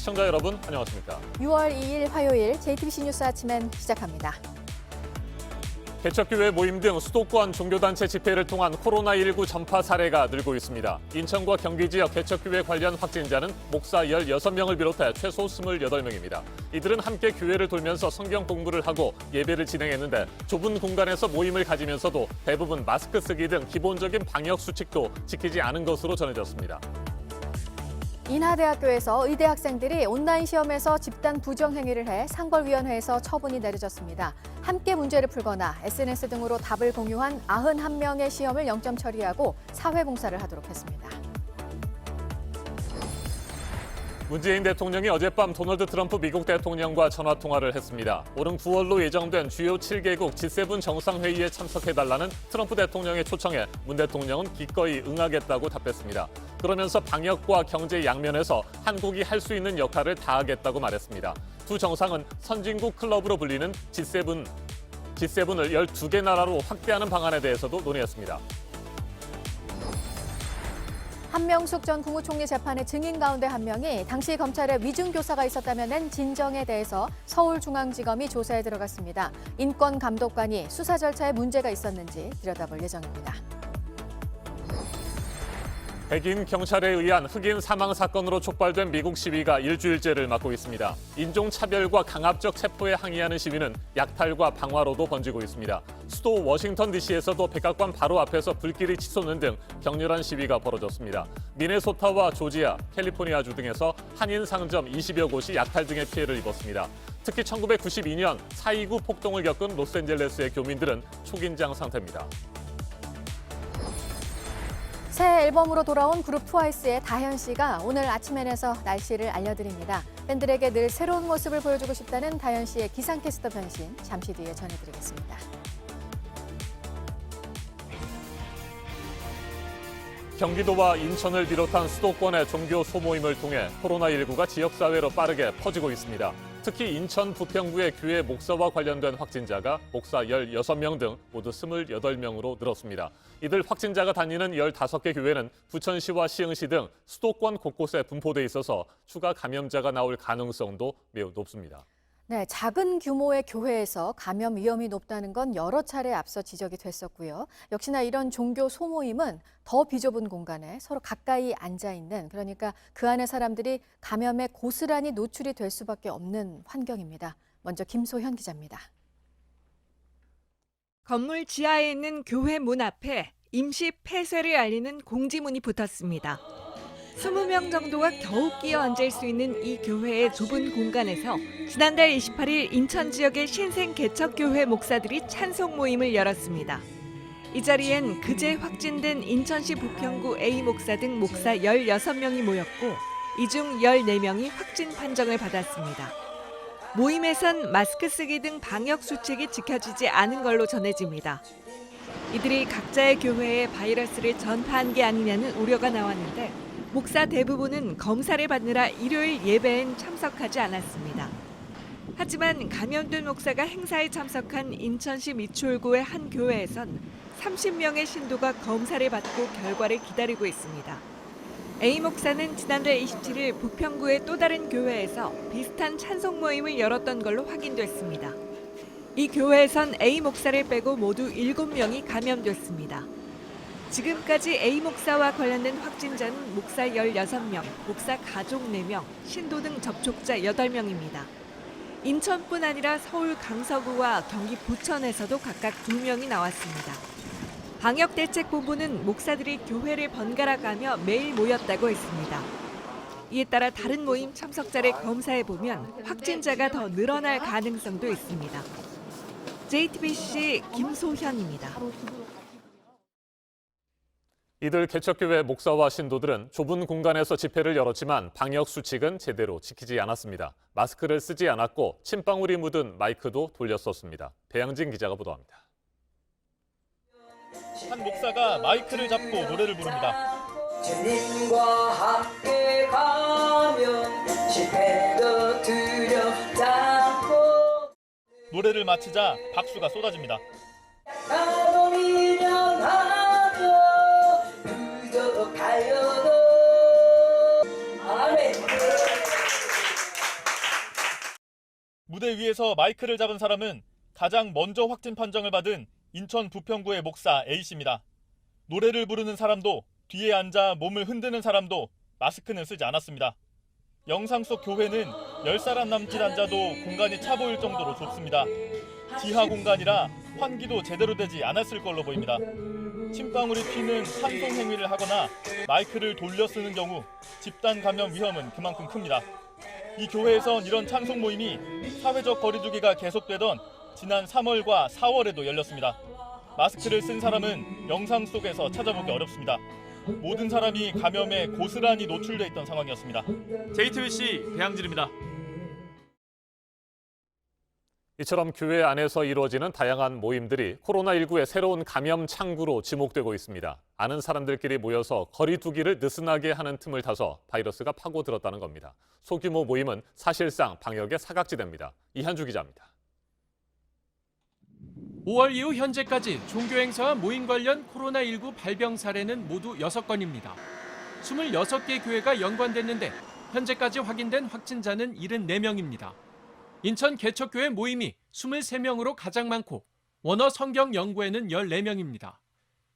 시청자 여러분, 안녕하십니까? 6월 2일 화요일 JTBC 뉴스 아침엔 시작합니다. 개척교회 모임 등 수도권 종교단체 집회를 통한 코로나19 전파 사례가 늘고 있습니다. 인천과 경기 지역 개척교회 관련 확진자는 목사 16명을 비롯해 최소 28명입니다. 이들은 함께 교회를 돌면서 성경 공부를 하고 예배를 진행했는데 좁은 공간에서 모임을 가지면서도 대부분 마스크 쓰기 등 기본적인 방역 수칙도 지키지 않은 것으로 전해졌습니다. 인하대학교에서 의대 학생들이 온라인 시험에서 집단 부정행위를 해 상벌위원회에서 처분이 내려졌습니다. 함께 문제를 풀거나 SNS 등으로 답을 공유한 91명의 시험을 0점 처리하고 사회봉사를 하도록 했습니다. 문재인 대통령이 어젯밤 도널드 트럼프 미국 대통령과 전화통화를 했습니다. 오는 9월로 예정된 주요 7개국 G7 정상회의에 참석해달라는 트럼프 대통령의 초청에 문 대통령은 기꺼이 응하겠다고 답했습니다. 그러면서 방역과 경제 양면에서 한국이 할 수 있는 역할을 다하겠다고 말했습니다. 두 정상은 선진국 클럽으로 불리는 G7을 12개 나라로 확대하는 방안에 대해서도 논의했습니다. 한명숙 전 국무총리 재판의 증인 가운데 한 명이 당시 검찰에 위증교사가 있었다며 낸 진정에 대해서 서울중앙지검이 조사에 들어갔습니다. 인권감독관이 수사 절차에 문제가 있었는지 들여다볼 예정입니다. 백인 경찰에 의한 흑인 사망 사건으로 촉발된 미국 시위가 일주일째를 맞고 있습니다. 인종차별과 강압적 체포에 항의하는 시위는 약탈과 방화로도 번지고 있습니다. 수도 워싱턴 DC에서도 백악관 바로 앞에서 불길이 치솟는 등 격렬한 시위가 벌어졌습니다. 미네소타와 조지아, 캘리포니아주 등에서 한인 상점 20여 곳이 약탈 등의 피해를 입었습니다. 특히 1992년 4.29 폭동을 겪은 로스앤젤레스의 교민들은 초긴장 상태입니다. 새 앨범으로 돌아온 그룹 트와이스의 다현 씨가 오늘 아침엔에서 날씨를 알려드립니다. 팬들에게 늘 새로운 모습을 보여주고 싶다는 다현 씨의 기상캐스터 변신 잠시 뒤에 전해드리겠습니다. 경기도와 인천을 비롯한 수도권의 종교 소모임을 통해 코로나19가 지역사회로 빠르게 퍼지고 있습니다. 특히 인천 부평구의 교회 목사와 관련된 확진자가 목사 16명 등 모두 28명으로 늘었습니다. 이들 확진자가 다니는 15개 교회는 부천시와 시흥시 등 수도권 곳곳에 분포돼 있어서 추가 감염자가 나올 가능성도 매우 높습니다. 네, 작은 규모의 교회에서 감염 위험이 높다는 건 여러 차례 앞서 지적이 됐었고요. 역시나 이런 종교 소모임은 더 비좁은 공간에 서로 가까이 앉아 있는, 그러니까 그 안에 사람들이 감염에 고스란히 노출이 될 수밖에 없는 환경입니다. 먼저 김소현 기자입니다. 건물 지하에 있는 교회 문 앞에 임시 폐쇄를 알리는 공지문이 붙었습니다. 20명 정도가 겨우 끼어 앉을 수 있는 이 교회의 좁은 공간에서 지난달 28일 인천 지역의 신생 개척교회 목사들이 찬송 모임을 열었습니다. 이 자리엔 그제 확진된 인천시 부평구 A 목사 등 목사 16명이 모였고 이 중 14명이 확진 판정을 받았습니다. 모임에선 마스크 쓰기 등 방역 수칙이 지켜지지 않은 걸로 전해집니다. 이들이 각자의 교회에 바이러스를 전파한 게 아니냐는 우려가 나왔는데 목사 대부분은 검사를 받느라 일요일 예배엔 참석하지 않았습니다. 하지만 감염된 목사가 행사에 참석한 인천시 미추홀구의 한 교회에선 30명의 신도가 검사를 받고 결과를 기다리고 있습니다. A 목사는 지난달 27일 부평구의 또 다른 교회에서 비슷한 찬송 모임을 열었던 걸로 확인됐습니다. 이 교회에선 A 목사를 빼고 모두 7명이 감염됐습니다. 지금까지 A 목사와 관련된 확진자는 목사 16명, 목사 가족 4명, 신도 등 접촉자 8명입니다. 인천뿐 아니라 서울 강서구와 경기 부천에서도 각각 2명이 나왔습니다. 방역대책본부는 목사들이 교회를 번갈아 가며 매일 모였다고 했습니다. 이에 따라 다른 모임 참석자를 검사해보면 확진자가 더 늘어날 가능성도 있습니다. JTBC 김소현입니다. 이들 개척교회 목사와 신도들은 좁은 공간에서 집회를 열었지만 방역 수칙은 제대로 지키지 않았습니다. 마스크를 쓰지 않았고 침방울이 묻은 마이크도 돌렸었습니다. 배양진 기자가 보도합니다. 한 목사가 마이크를 잡고 노래를 부릅니다. 주님과 함께 가면 실패도 두렵지 않고 노래를 마치자 박수가 쏟아집니다. 나도 미련하며 그저 달려도 아멘. 무대 위에서 마이크를 잡은 사람은 가장 먼저 확진 판정을 받은 인천 부평구의 목사 A씨입니다. 노래를 부르는 사람도 뒤에 앉아 몸을 흔드는 사람도 마스크는 쓰지 않았습니다. 영상 속 교회는 10사람 남짓 앉아도 공간이 차 보일 정도로 좁습니다. 지하 공간이라 환기도 제대로 되지 않았을 걸로 보입니다. 침방울이 튀는 찬송 행위를 하거나 마이크를 돌려 쓰는 경우 집단 감염 위험은 그만큼 큽니다. 이 교회에선 이런 찬송 모임이 사회적 거리두기가 계속되던 지난 3월과 4월에도 열렸습니다. 마스크를 쓴 사람은 영상 속에서 찾아보기 어렵습니다. 모든 사람이 감염에 고스란히 노출돼 있던 상황이었습니다. JTBC 배양진입니다. 이처럼 교회 안에서 이루어지는 다양한 모임들이 코로나19의 새로운 감염 창구로 지목되고 있습니다. 아는 사람들끼리 모여서 거리 두기를 느슨하게 하는 틈을 타서 바이러스가 파고들었다는 겁니다. 소규모 모임은 사실상 방역의 사각지대입니다. 이한주 기자입니다. 5월 이후 현재까지 종교행사와 모임 관련 코로나19 발병 사례는 모두 6건입니다. 26개 교회가 연관됐는데 현재까지 확인된 확진자는 74명입니다. 인천 개척교회 모임이 23명으로 가장 많고 원어 성경연구회는 14명입니다.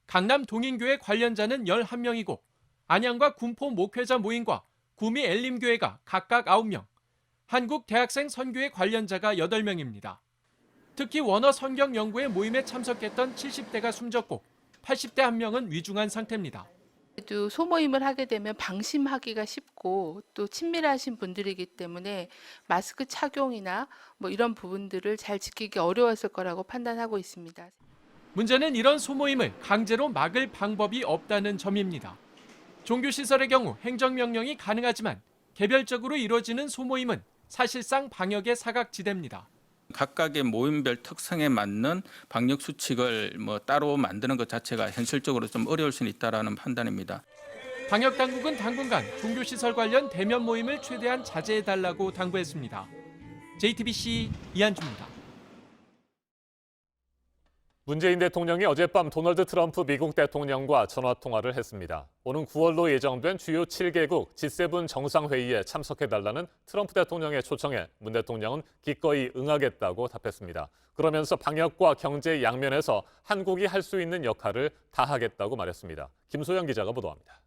강남 동인교회 관련자는 11명이고 안양과 군포 목회자 모임과 구미 엘림교회가 각각 9명, 한국 대학생 선교회 관련자가 8명입니다. 특히 원어 성경연구회 모임에 참석했던 70대가 숨졌고 80대 1명은 위중한 상태입니다. 또 소모임을 하게 되면 방심하기가 쉽고 또 친밀하신 분들이기 때문에 마스크 착용이나 이런 부분들을 잘 지키기 어려웠을 거라고 판단하고 있습니다. 문제는 이런 소모임을 강제로 막을 방법이 없다는 점입니다. 종교시설의 경우 행정명령이 가능하지만 개별적으로 이루어지는 소모임은 사실상 방역의 사각지대입니다. 각각의 모임별 특성에 맞는 방역 수칙을 따로 만드는 것 자체가 현실적으로 좀 어려울 수는 있다라는 판단입니다. 방역 당국은 당분간 종교시설 관련 대면 모임을 최대한 자제해달라고 당부했습니다. JTBC 이한주입니다. 문재인 대통령이 어젯밤 도널드 트럼프 미국 대통령과 전화통화를 했습니다. 오는 9월로 예정된 주요 7개국 G7 정상회의에 참석해달라는 트럼프 대통령의 초청에 문 대통령은 기꺼이 응하겠다고 답했습니다. 그러면서 방역과 경제 양면에서 한국이 할 수 있는 역할을 다하겠다고 말했습니다. 김소영 기자가 보도합니다.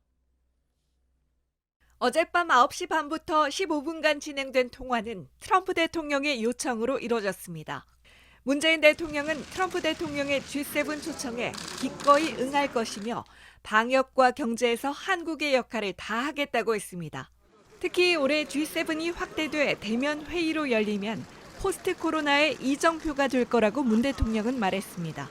어젯밤 9시 반부터 15분간 진행된 통화는 트럼프 대통령의 요청으로 이뤄졌습니다. 문재인 대통령은 트럼프 대통령의 G7 초청에 기꺼이 응할 것이며 방역과 경제에서 한국의 역할을 다하겠다고 했습니다. 특히 올해 G7이 확대돼 대면 회의로 열리면 포스트 코로나의 이정표가 될 거라고 문 대통령은 말했습니다.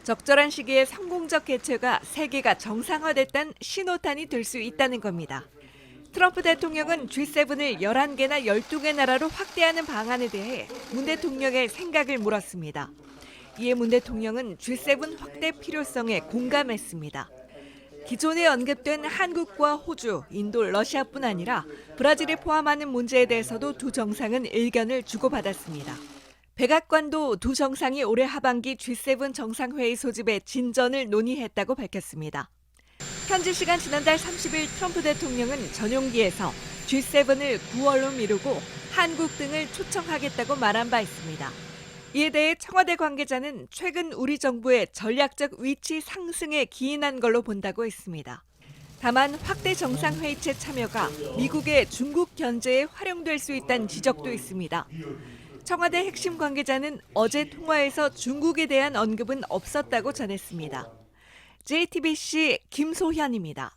적절한 시기에 성공적 개최가 세계가 정상화됐다는 신호탄이 될 수 있다는 겁니다. 트럼프 대통령은 G7을 11개나 12개 나라로 확대하는 방안에 대해 문 대통령의 생각을 물었습니다. 이에 문 대통령은 G7 확대 필요성에 공감했습니다. 기존에 언급된 한국과 호주, 인도, 러시아뿐 아니라 브라질을 포함하는 문제에 대해서도 두 정상은 의견을 주고받았습니다. 백악관도 두 정상이 올해 하반기 G7 정상회의 소집에 진전을 논의했다고 밝혔습니다. 현지 시간 지난달 30일 트럼프 대통령은 전용기에서 G7을 9월로 미루고 한국 등을 초청하겠다고 말한 바 있습니다. 이에 대해 청와대 관계자는 최근 우리 정부의 전략적 위치 상승에 기인한 걸로 본다고 했습니다. 다만 확대 정상회의체 참여가 미국의 중국 견제에 활용될 수 있다는 지적도 있습니다. 청와대 핵심 관계자는 어제 통화에서 중국에 대한 언급은 없었다고 전했습니다. JTBC 김소현입니다.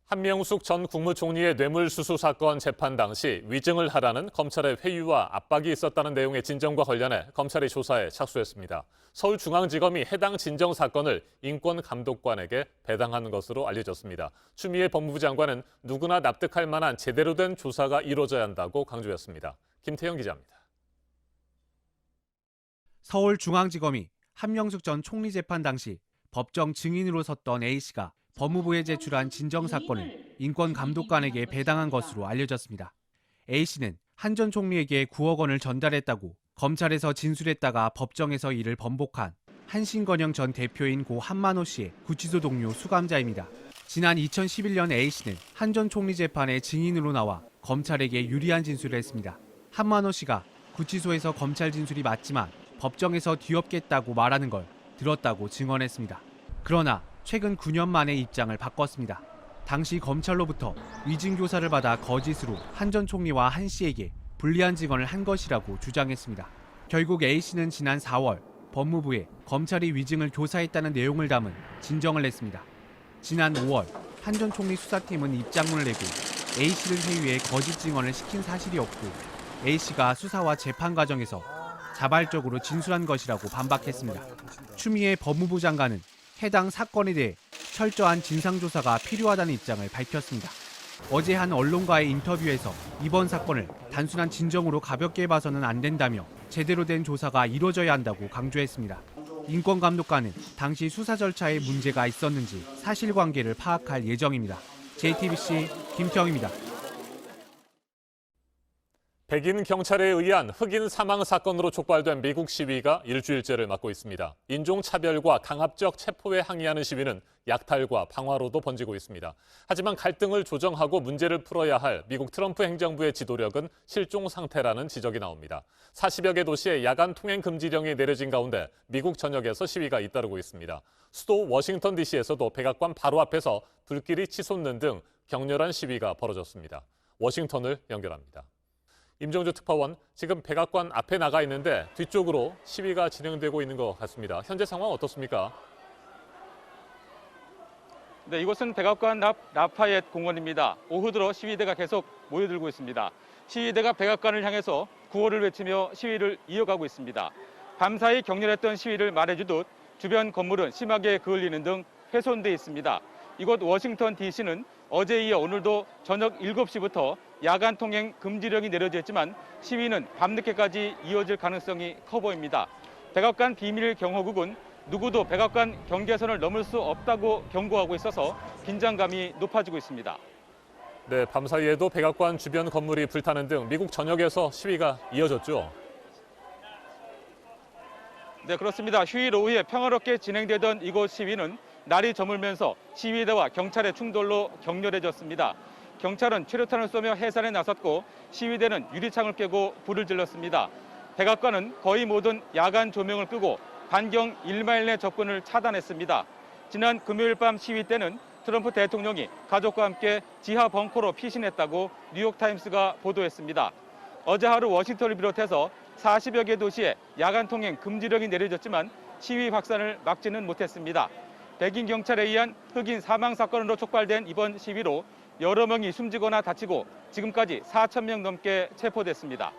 한명숙 전 국무총리의 뇌물수수 사건 재판 당시 위증을 하라는 검찰의 회유와 압박이 있었다는 내용의 진정과 관련해 검찰이 조사에 착수했습니다. 서울중앙지검이 해당 진정 사건을 인권감독관에게 배당한 것으로 알려졌습니다. 추미애 법무부 장관은 누구나 납득할 만한 제대로 된 조사가 이루어져야 한다고 강조했습니다. 김태형 기자입니다. 서울중앙지검이 한명숙 전 총리 재판 당시 법정 증인으로 섰던 A씨가 법무부에 제출한 진정 사건을 인권감독관에게 배당한 것으로 알려졌습니다. A씨는 한 전 총리에게 9억 원을 전달했다고 검찰에서 진술했다가 법정에서 이를 번복한 한신건영 전 대표인 고 한만호 씨의 구치소 동료 수감자입니다. 지난 2011년 A씨는 한 전 총리 재판에 증인으로 나와 검찰에게 유리한 진술을 했습니다. 한만호 씨가 구치소에서 검찰 진술이 맞지만 법정에서 뒤엎겠다고 말하는 걸 들었다고 증언했습니다. 그러나 최근 9년 만에 입장을 바꿨습니다. 당시 검찰로부터 위증교사를 받아 거짓으로 한 전 총리와 한 씨에게 불리한 증언을 한 것이라고 주장했습니다. 결국 A씨는 지난 4월 법무부에 검찰이 위증을 교사했다는 내용을 담은 진정을 냈습니다. 지난 5월 한 전 총리 수사팀은 입장문을 내고 A씨를 회유해 거짓 증언을 시킨 사실이 없고 A씨가 수사와 재판 과정에서 자발적으로 진술한 것이라고 반박했습니다. 추미애 법무부 장관은 해당 사건에 대해 철저한 진상조사가 필요하다는 입장을 밝혔습니다. 어제 한 언론과의 인터뷰에서 이번 사건을 단순한 진정으로 가볍게 봐서는 안 된다며 제대로 된 조사가 이루어져야 한다고 강조했습니다. 인권감독관은 당시 수사 절차에 문제가 있었는지 사실관계를 파악할 예정입니다. JTBC 김태형입니다. 백인 경찰에 의한 흑인 사망 사건으로 촉발된 미국 시위가 일주일째를 맞고 있습니다. 인종차별과 강압적 체포에 항의하는 시위는 약탈과 방화로도 번지고 있습니다. 하지만 갈등을 조정하고 문제를 풀어야 할 미국 트럼프 행정부의 지도력은 실종 상태라는 지적이 나옵니다. 40여 개 도시에 야간 통행 금지령이 내려진 가운데 미국 전역에서 시위가 잇따르고 있습니다. 수도 워싱턴 DC에서도 백악관 바로 앞에서 불길이 치솟는 등 격렬한 시위가 벌어졌습니다. 워싱턴을 연결합니다. 임종주 특파원, 지금 백악관 앞에 나가 있는데 뒤쪽으로 시위가 진행되고 있는 것 같습니다. 현재 상황 어떻습니까? 네, 이곳은 백악관 앞 라파옙 공원입니다. 오후 들어 시위대가 계속 모여들고 있습니다. 시위대가 백악관을 향해서 구호를 외치며 시위를 이어가고 있습니다. 밤사이 격렬했던 시위를 말해주듯 주변 건물은 심하게 그을리는 등 훼손돼 있습니다. 이곳 워싱턴 DC는 어제에 이어 오늘도 저녁 7시부터 야간 통행 금지령이 내려져 있지만 시위는 밤늦게까지 이어질 가능성이 커 보입니다. 백악관 비밀 경호국은 누구도 백악관 경계선을 넘을 수 없다고 경고하고 있어서 긴장감이 높아지고 있습니다. 네, 밤사이에도 백악관 주변 건물이 불타는 등 미국 전역에서 시위가 이어졌죠. 네, 그렇습니다. 휴일 오후에 평화롭게 진행되던 이곳 시위는 날이 저물면서 시위대와 경찰의 충돌로 격렬해졌습니다. 경찰은 최루탄을 쏘며 해산에 나섰고 시위대는 유리창을 깨고 불을 질렀습니다. 백악관은 거의 모든 야간 조명을 끄고 반경 1마일 내 접근을 차단했습니다. 지난 금요일 밤 시위 때는 트럼프 대통령이 가족과 함께 지하 벙커로 피신했다고 뉴욕타임스가 보도했습니다. 어제 하루 워싱턴을 비롯해서 40여 개 도시에 야간 통행 금지령이 내려졌지만 시위 확산을 막지는 못했습니다. 백인 경찰에 의한 흑인 사망 사건으로 촉발된 이번 시위로 여러 명이 숨지거나 다치고 지금까지 4,000명 넘게 체포됐습니다.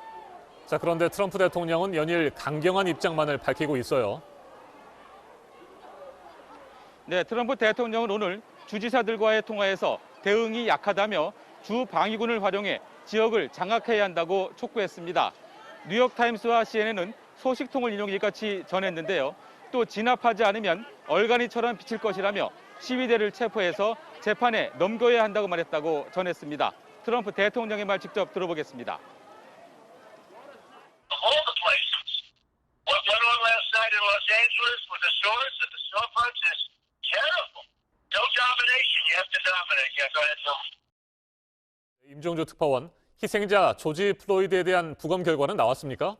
자, 그런데 트럼프 대통령은 연일 강경한 입장만을 밝히고 있어요. 네, 트럼프 대통령은 오늘 주지사들과의 통화에서 대응이 약하다며 주 방위군을 활용해 지역을 장악해야 한다고 촉구했습니다. 뉴욕타임스와 CNN은 소식통을 인용 이같이 전했는데요. 또 진압하지 않으면 얼간이처럼 비칠 것이라며 시위대를 체포해서 재판에 넘겨야 한다고 말했다고 전했습니다. 트럼프 대통령의 말 직접 들어보겠습니다. 임종주 특파원, 희생자 조지 플로이드에 대한 부검 결과는 나왔습니까?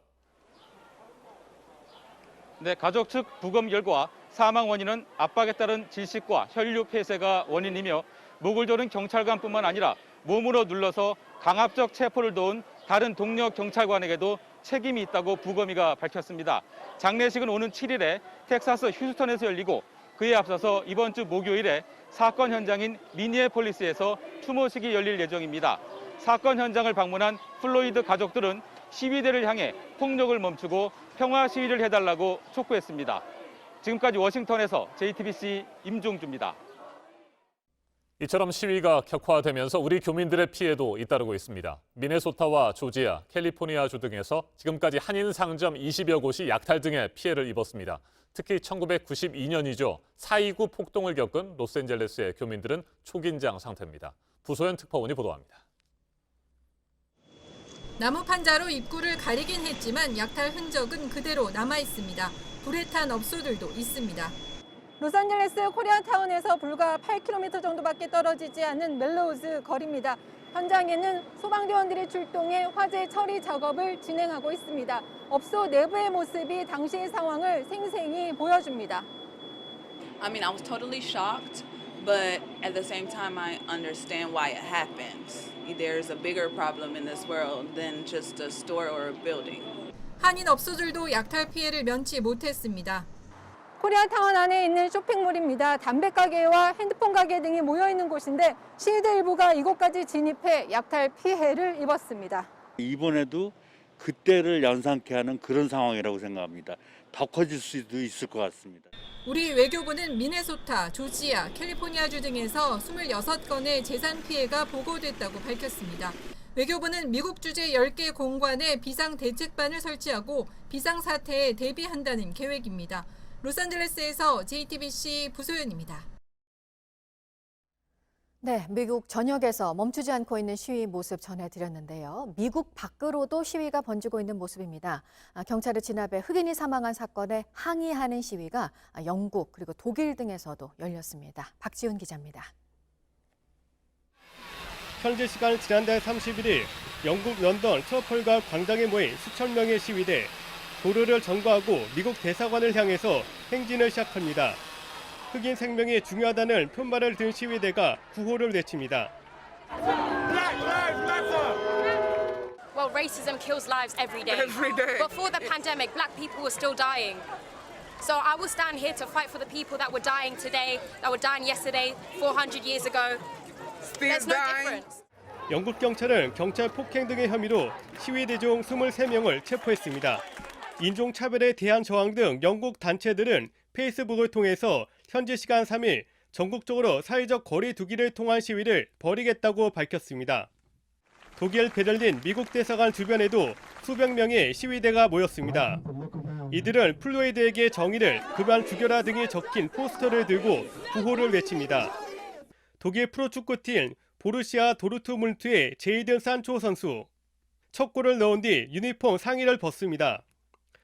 네, 가족 측 부검 결과 사망 원인은 압박에 따른 질식과 혈류 폐쇄가 원인이며 목을 조른 경찰관뿐만 아니라 몸으로 눌러서 강압적 체포를 도운 다른 동료 경찰관에게도 책임이 있다고 부검의가 밝혔습니다. 장례식은 오는 7일에 텍사스 휴스턴에서 열리고 그에 앞서서 이번 주 목요일에 사건 현장인 미니애폴리스에서 추모식이 열릴 예정입니다. 사건 현장을 방문한 플로이드 가족들은 시위대를 향해 폭력을 멈추고 평화 시위를 해달라고 촉구했습니다. 지금까지 워싱턴에서 JTBC 임종주입니다. 이처럼 시위가 격화되면서 우리 교민들의 피해도 잇따르고 있습니다. 미네소타와 조지아, 캘리포니아주 등에서 지금까지 한인 상점 20여 곳이 약탈 등의 피해를 입었습니다. 특히 1992년이죠. 4.29 폭동을 겪은 로스앤젤레스의 교민들은 초긴장 상태입니다. 부소연 특파원이 보도합니다. 나무 판자로 입구를 가리긴 했지만 약탈 흔적은 그대로 남아 있습니다. 불에 탄 업소들도 있습니다. 로스앤젤레스 코리아타운에서 불과 8km 정도밖에 떨어지지 않은 멜로우즈 거리입니다. 현장에는 소방대원들이 출동해 화재 처리 작업을 진행하고 있습니다. 업소 내부의 모습이 당시의 상황을 생생히 보여줍니다. I mean, I was totally shocked, but at the same time, I understand why it happens. There's a bigger problem in this world than just a store or a building. 한인 업소들도 약탈 피해를 면치 못했습니다. 코리아타운 안에 있는 쇼핑몰입니다. 담배 가게와 핸드폰 가게 등이 모여 있는 곳인데 시위대 일부가 이곳까지 진입해 약탈 피해를 입었습니다. 이번에도 그때를 연상케 하는 그런 상황이라고 생각합니다. 더 커질 수도 있을 것 같습니다. 우리 외교부는 미네소타, 조지아, 캘리포니아주 등에서 26건의 재산 피해가 보고됐다고 밝혔습니다. 외교부는 미국 주재 10개 공관에 비상대책반을 설치하고 비상사태에 대비한다는 계획입니다. 로스앤젤레스에서 JTBC 부소연입니다. 네, 미국 전역에서 멈추지 않고 있는 시위 모습 전해드렸는데요. 미국 밖으로도 시위가 번지고 있는 모습입니다. 경찰의 진압에 흑인이 사망한 사건에 항의하는 시위가 영국 그리고 독일 등에서도 열렸습니다. 박지훈 기자입니다. 현지 시간 지난달 31일 영국 런던 트러펄가 광장에 모인 수천 명의 시위대, 도로를 점거하고 미국 대사관을 향해서 행진을 시작합니다. 흑인 생명이 중요하다는 편말을 든 시위대가 구호를 외칩니다. Well, racism kills lives every day. Before the pandemic, black people were still dying. So I will stand here to fight for the people that were dying today, that were dying yesterday, 400 years ago. There's no difference. 영국 경찰은 경찰 폭행 등의 혐의로 시위대 중 23명을 체포했습니다. 인종차별에 대한 저항 등 영국 단체들은 페이스북을 통해서 현지 시간 3일 전국적으로 사회적 거리 두기를 통한 시위를 벌이겠다고 밝혔습니다. 독일 베를린 미국 대사관 주변에도 수백 명의 시위대가 모였습니다. 이들은 플로이드에게 정의를 그만 죽여라 등이 적힌 포스터를 들고 구호를 외칩니다. 독일 프로축구팀 보루시아 도르트문트의 제이든 산초 선수. 첫 골을 넣은 뒤 유니폼 상의를 벗습니다.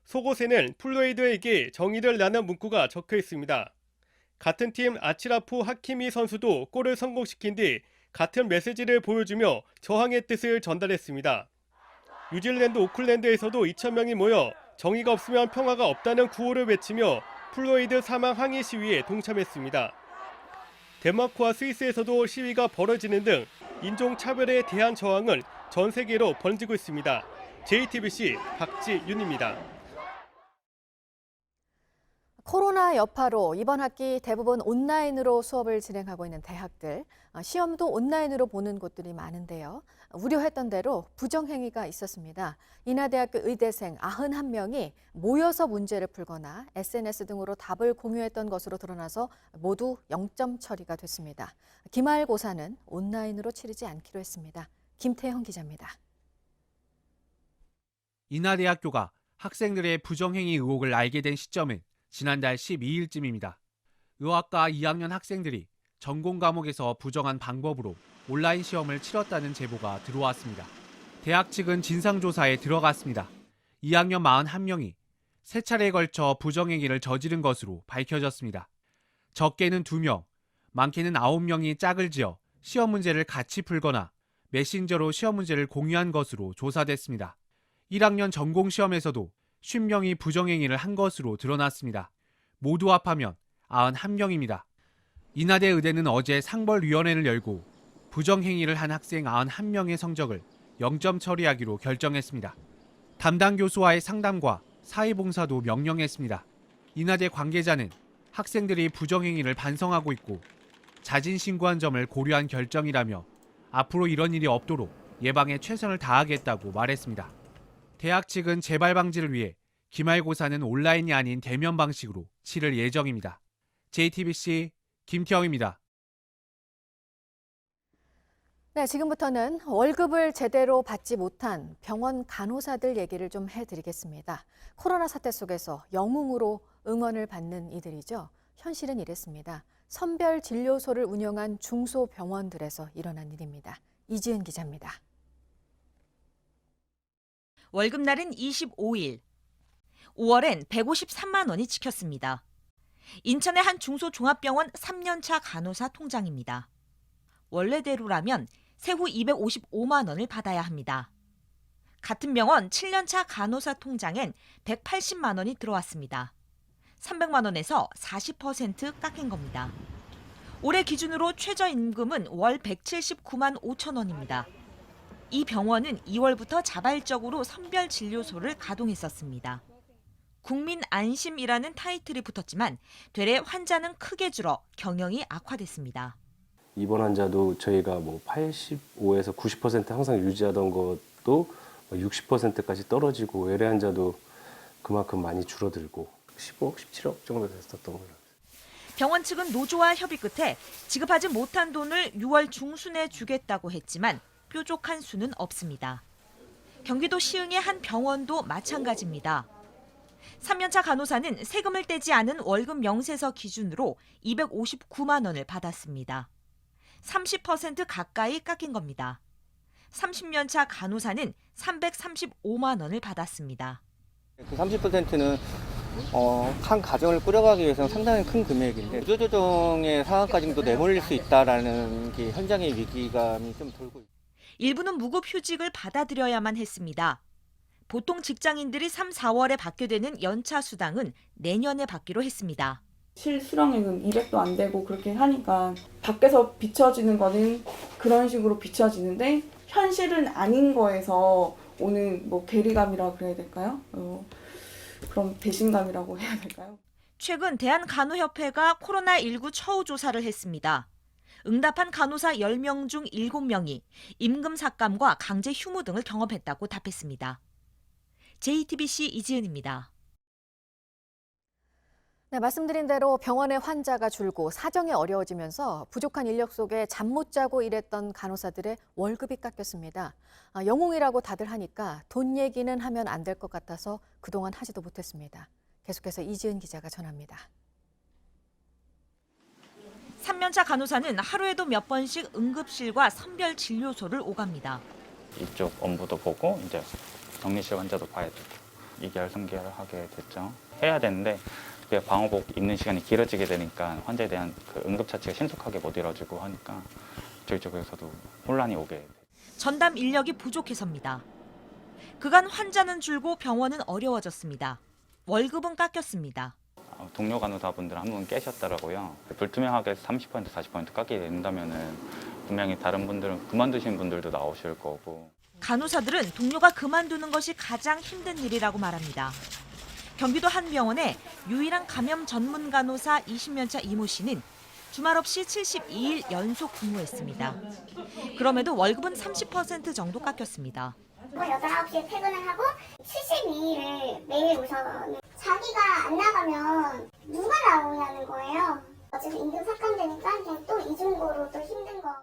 속옷에는 플로이드에게 정의를 라는 문구가 적혀 있습니다. 같은 팀 아치라프 하키미 선수도 골을 성공시킨 뒤 같은 메시지를 보여주며 저항의 뜻을 전달했습니다. 뉴질랜드 오클랜드에서도 2,000명이 모여 정의가 없으면 평화가 없다는 구호를 외치며 플로이드 사망 항의 시위에 동참했습니다. 덴마크와 스위스에서도 시위가 벌어지는 등 인종차별에 대한 저항은 전 세계로 번지고 있습니다. JTBC 박지윤입니다. 코로나 여파로 이번 학기 대부분 온라인으로 수업을 진행하고 있는 대학들, 시험도 온라인으로 보는 곳들이 많은데요. 우려했던 대로 부정행위가 있었습니다. 인하대학교 의대생 91명이 모여서 문제를 풀거나 SNS 등으로 답을 공유했던 것으로 드러나서 모두 0점 처리가 됐습니다. 기말고사는 온라인으로 치르지 않기로 했습니다. 김태형 기자입니다. 인하대학교가 학생들의 부정행위 의혹을 알게 된 시점은 지난달 12일쯤입니다. 의학과 2학년 학생들이 전공 과목에서 부정한 방법으로 온라인 시험을 치렀다는 제보가 들어왔습니다. 대학 측은 진상조사에 들어갔습니다. 2학년 41명이 3차례에 걸쳐 부정행위를 저지른 것으로 밝혀졌습니다. 적게는 2명, 많게는 9명이 짝을 지어 시험 문제를 같이 풀거나 메신저로 시험 문제를 공유한 것으로 조사됐습니다. 1학년 전공시험에서도 50명이 부정행위를 한 것으로 드러났습니다. 모두 합하면 91명입니다. 인하대 의대는 어제 상벌위원회를 열고 부정행위를 한 학생 91명의 성적을 0점 처리하기로 결정했습니다. 담당 교수와의 상담과 사회봉사도 명령했습니다. 인하대 관계자는 학생들이 부정행위를 반성하고 있고 자진 신고한 점을 고려한 결정이라며 앞으로 이런 일이 없도록 예방에 최선을 다하겠다고 말했습니다. 대학 측은 재발 방지를 위해 기말고사는 온라인이 아닌 대면 방식으로 치를 예정입니다. JTBC 김태형입니다. 네, 지금부터는 월급을 제대로 받지 못한 병원 간호사들 얘기를 좀 해드리겠습니다. 코로나 사태 속에서 영웅으로 응원을 받는 이들이죠. 현실은 이랬습니다. 선별 진료소를 운영한 중소병원들에서 일어난 일입니다. 이지은 기자입니다. 월급날은 25일. 5월엔 153만 원이 찍혔습니다. 인천의 한 중소종합병원 3년차 간호사 통장입니다. 원래대로라면 세후 255만 원을 받아야 합니다. 같은 병원 7년차 간호사 통장엔 180만 원이 들어왔습니다. 300만 원에서 40% 깎인 겁니다. 올해 기준으로 최저임금은 월 179만 5천 원입니다. 이 병원은 2월부터 자발적으로 선별진료소를 가동했었습니다. 국민 안심이라는 타이틀이 붙었지만 되레 환자는 크게 줄어 경영이 악화됐습니다. 입원 환자도 저희가 85에서 90% 항상 유지하던 것도 60%까지 떨어지고 외래 환자도 그만큼 많이 줄어들고 15억, 17억 정도 됐었던 걸로. 병원 측은 노조와 협의 끝에 지급하지 못한 돈을 6월 중순에 주겠다고 했지만 뾰족한 수는 없습니다. 경기도 시흥의 한 병원도 마찬가지입니다. 3년차 간호사는 세금을 떼지 않은 월급 명세서 기준으로 259만 원을 받았습니다. 30% 가까이 깎인 겁니다. 30년차 간호사는 335만 원을 받았습니다. 그 30%는 한 가정을 꾸려가기 위해서는 상당히 큰 금액인데 구조조정의 상황까지도 내몰릴 수 있다라는 게 현장의 위기감이 좀 돌고 있습니다. 일부는 무급휴직을 받아들여야만 했습니다. 보통 직장인들이 3, 4월에 받게 되는 연차 수당은 내년에 받기로 했습니다. 실수령액은 200도 안 되고 그렇게 하니까 밖에서 비춰지는 거는 그런 식으로 비춰지는데 현실은 아닌 거에서 오는 괴리감이라 그래야 될까요? 그럼 배신감이라고 해야 될까요? 최근 대한간호협회가 코로나19 처우 조사를 했습니다. 응답한 간호사 10명 중 7명이 임금 삭감과 강제 휴무 등을 경험했다고 답했습니다. JTBC 이지은입니다. 네, 말씀드린 대로 병원의 환자가 줄고 사정이 어려워지면서 부족한 인력 속에 잠 못 자고 일했던 간호사들의 월급이 깎였습니다. 영웅이라고 다들 하니까 돈 얘기는 하면 안 될 것 같아서 그동안 하지도 못했습니다. 계속해서 이지은 기자가 전합니다. 3년차 간호사는 하루에도 몇 번씩 응급실과 선별진료소를 오갑니다. 이쪽 업무도 보고 이제 격리실 환자도 봐야 되고 2개월, 3개월 하게 됐죠. 해야 되는데 방호복 입는 시간이 길어지게 되니까 환자에 대한 그 응급 처치가 신속하게 못 이루어지고 하니까 저희 쪽에서도 혼란이 오게 됐죠. 전담 인력이 부족해서입니다. 그간 환자는 줄고 병원은 어려워졌습니다. 월급은 깎였습니다. 동료 간호사분들 한 분 깨셨더라고요. 불투명하게 30%, 40% 깎이게 된다면은 분명히 다른 분들은 그만두신 분들도 나오실 거고. 간호사들은 동료가 그만두는 것이 가장 힘든 일이라고 말합니다. 경기도 한 병원의 유일한 감염 전문 간호사 20년차 이모 씨는 주말 없이 72일 연속 근무했습니다. 그럼에도 월급은 30% 정도 깎였습니다. 8, 9시에 퇴근을 하고 72일을 매일 우선 자기가 안 나가면 누가 나오냐는 거예요. 어차피 임금 삭감되니까 그냥 또 이중고로 또 힘든 거.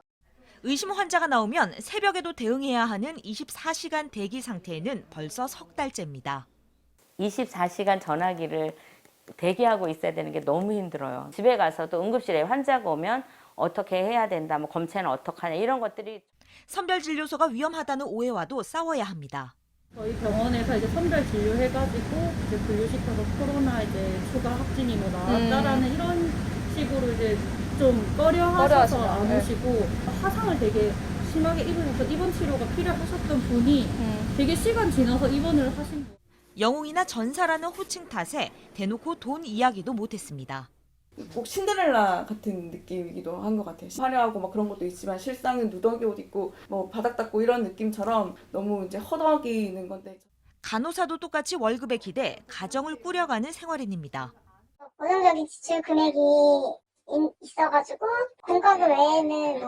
의심 환자가 나오면 새벽에도 대응해야 하는 24시간 대기 상태에는 벌써 석 달째입니다. 24시간 전화기를 대기하고 있어야 되는 게 너무 힘들어요. 집에 가서도 응급실에 환자가 오면 어떻게 해야 된다, 검체는 어떡하냐 이런 것들이. 선별진료소가 위험하다는 오해와도 싸워야 합니다. 저희 병원에서 이제 선별진료해가지고 이제 분류시켜서 코로나 추가 확진이 나왔다라는 이런 식으로 이제 좀 꺼려하셔서 안 오시고 화상을 되게 심하게 입으셔서 입원 치료가 필요하셨던 분이 되게 시간 지나서 입원을 하신 분. 영웅이나 전사라는 호칭 탓에 대놓고 돈 이야기도 못했습니다. 꼭 신데렐라 같은 느낌이기도 한 것 같아요. 화려하고 그런 것도 있지만 실상은 누더기 옷 입고 바닥 닦고 이런 느낌처럼 너무 이제 허덕이는 건데. 간호사도 똑같이 월급에 기대 가정을 꾸려가는 생활인입니다. 고정적인 지출 금액이 있어가지고 공과금 외에는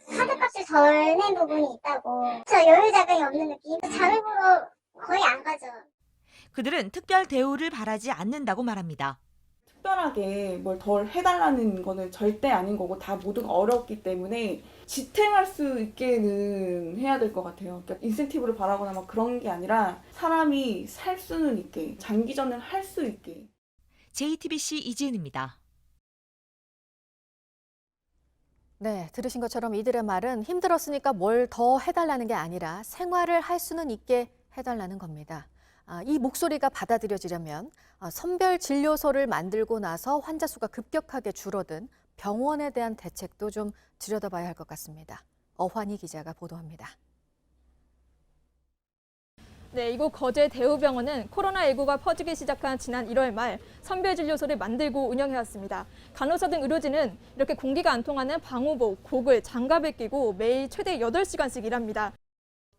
카드값을 덜 낸 부분이 있다고. 저 여유 자금이 없는 느낌. 잠을 보러 거의 안 가죠. 그들은 특별 대우를 바라지 않는다고 말합니다. 특별하게 뭘 덜 해달라는 거는 절대 아닌 거고 다 모두가 어렵기 때문에 지탱할 수 있게는 해야 될 것 같아요. 그러니까 인센티브를 바라거나 그런 게 아니라 사람이 살 수는 있게, 장기전을 할 수 있게. JTBC 이지은입니다. 네, 들으신 것처럼 이들의 말은 힘들었으니까 뭘 더 해달라는 게 아니라 생활을 할 수는 있게 해달라는 겁니다. 이 목소리가 받아들여지려면 선별 진료소를 만들고 나서 환자 수가 급격하게 줄어든 병원에 대한 대책도 좀 들여다봐야 할 것 같습니다. 어환희 기자가 보도합니다. 네, 이곳 거제 대우병원은 코로나19가 퍼지기 시작한 지난 1월 말 선별진료소를 만들고 운영해왔습니다. 간호사 등 의료진은 이렇게 공기가 안 통하는 방호복, 고글, 장갑을 끼고 매일 최대 8시간씩 일합니다.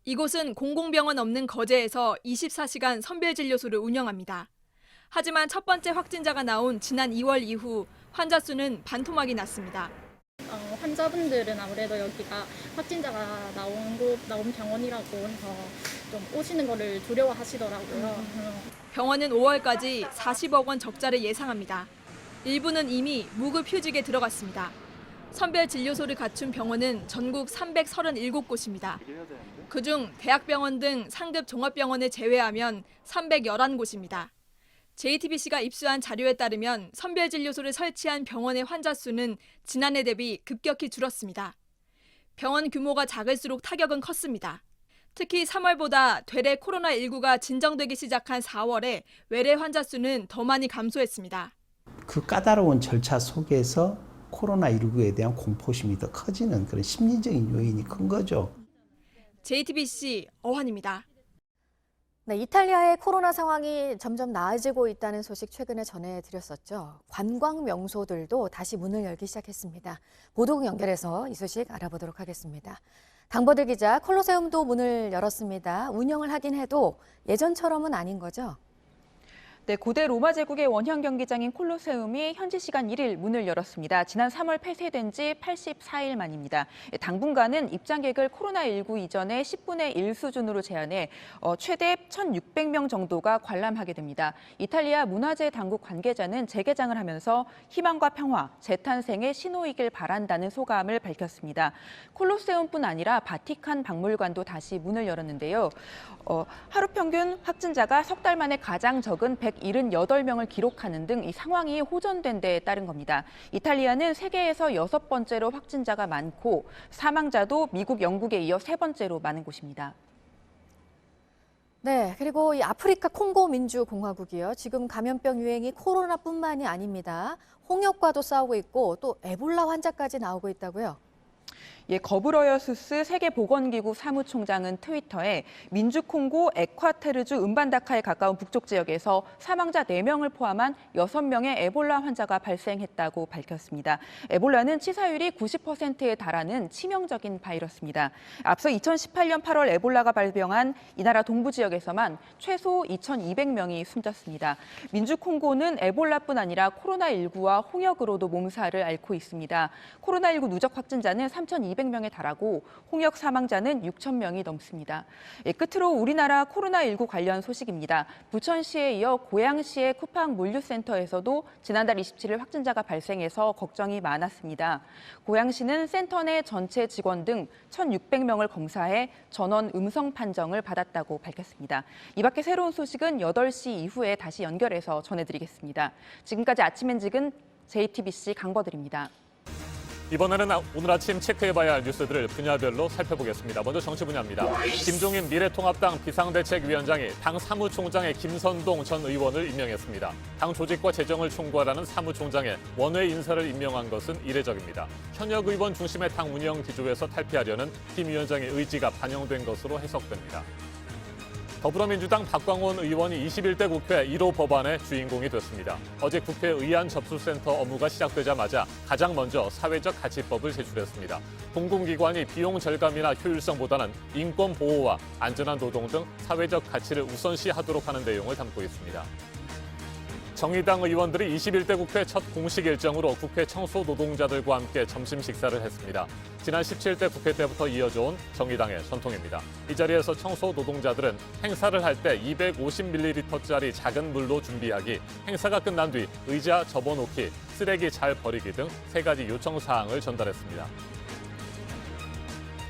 이곳은 공공병원 없는 거제에서 24시간 선별진료소를 운영합니다. 하지만 첫 번째 확진자가 나온 지난 2월 이후 환자 수는 반토막이 났습니다. 환자분들은 아무래도 여기가 확진자가 나온 병원이라고 해서 좀 오시는 거를 두려워하시더라고요. 병원은 5월까지 40억 원 적자를 예상합니다. 일부는 이미 무급 휴직에 들어갔습니다. 선별 진료소를 갖춘 병원은 전국 337곳입니다. 그중 대학병원 등 상급 종합병원을 제외하면 311곳입니다. JTBC가 입수한 자료에 따르면 선별진료소를 설치한 병원의 환자 수는 지난해 대비 급격히 줄었습니다. 병원 규모가 작을수록 타격은 컸습니다. 특히 3월보다 되레 코로나19가 진정되기 시작한 4월에 외래 환자 수는 더 많이 감소했습니다. 그 까다로운 절차 속에서 코로나19에 대한 공포심이 더 커지는 그런 심리적인 요인이 큰 거죠. JTBC 어환입니다. 네, 이탈리아의 코로나 상황이 점점 나아지고 있다는 소식 최근에 전해드렸었죠. 관광 명소들도 다시 문을 열기 시작했습니다. 보도국 연결해서 이 소식 알아보도록 하겠습니다. 당버들 기자, 콜로세움도 문을 열었습니다. 운영을 하긴 해도 예전처럼은 아닌 거죠? 네, 고대 로마 제국의 원형 경기장인 콜로세움이 현지 시간 1일 문을 열었습니다. 지난 3월 폐쇄된 지 84일 만입니다. 당분간은 입장객을 코로나19 이전의 10분의 1 수준으로 제한해 최대 1,600명 정도가 관람하게 됩니다. 이탈리아 문화재 당국 관계자는 재개장을 하면서 희망과 평화, 재탄생의 신호이길 바란다는 소감을 밝혔습니다. 콜로세움뿐 아니라 바티칸 박물관도 다시 문을 열었는데요. 하루 평균 확진자가 석 달 만에 가장 적은 178명을 기록하는 등 이 상황이 호전된 데에 따른 겁니다. 이탈리아는 세계에서 6번째로 확진자가 많고 사망자도 미국, 영국에 이어 3번째로 많은 곳입니다. 네, 그리고 이 아프리카 콩고 민주공화국이요. 지금 감염병 유행이 코로나뿐만이 아닙니다. 홍역과도 싸우고 있고 또 에볼라 환자까지 나오고 있다고요. 예, 거브러여수스 세계보건기구 사무총장은 트위터에 민주콩고 에콰테르주 은반다카에 가까운 북쪽 지역에서 사망자 4명을 포함한 6명의 에볼라 환자가 발생했다고 밝혔습니다. 에볼라는 치사율이 90%에 달하는 치명적인 바이러스입니다. 앞서 2018년 8월 에볼라가 발병한 이 나라 동부 지역에서만 최소 2,200명이 숨졌습니다. 민주콩고는 에볼라뿐 아니라 코로나19와 홍역으로도 몸살을 앓고 있습니다. 코로나19 누적 확진자는 3,200명에 달하고 홍역 사망자는 6,000명이 넘습니다. 끝으로 우리나라 코로나19 관련 소식입니다. 부천시에 이어 고양시의 쿠팡 물류센터에서도 지난달 27일 확진자가 발생해서 걱정이 많았습니다. 고양시는 센터 내 전체 직원 등 1,600명을 검사해 전원 음성 판정을 받았다고 밝혔습니다. 이 밖에 새로운 소식은 8시 이후에 다시 연결해서 전해드리겠습니다. 지금까지 아침 엔직은 JTBC 강버들입니다. 이번에는 오늘 아침 체크해봐야 할 뉴스들을 분야별로 살펴보겠습니다. 먼저 정치 분야입니다. 김종인 미래통합당 비상대책위원장이 당 사무총장의 김선동 전 의원을 임명했습니다. 당 조직과 재정을 총괄하는 사무총장의 원외 인사를 임명한 것은 이례적입니다. 현역 의원 중심의 당 운영 기조에서 탈피하려는 김 위원장의 의지가 반영된 것으로 해석됩니다. 더불어민주당 박광원 의원이 21대 국회 1호 법안의 주인공이 됐습니다. 어제 국회 의안 접수센터 업무가 시작되자마자 가장 먼저 사회적 가치법을 제출했습니다. 공공기관이 비용 절감이나 효율성보다는 인권 보호와 안전한 노동 등 사회적 가치를 우선시하도록 하는 내용을 담고 있습니다. 정의당 의원들이 21대 국회 첫 공식 일정으로 국회 청소 노동자들과 함께 점심 식사를 했습니다. 지난 17대 국회 때부터 이어져온 정의당의 전통입니다. 이 자리에서 청소 노동자들은 행사를 할 때 250ml짜리 작은 물로 준비하기, 행사가 끝난 뒤 의자 접어놓기, 쓰레기 잘 버리기 등 3가지 요청 사항을 전달했습니다.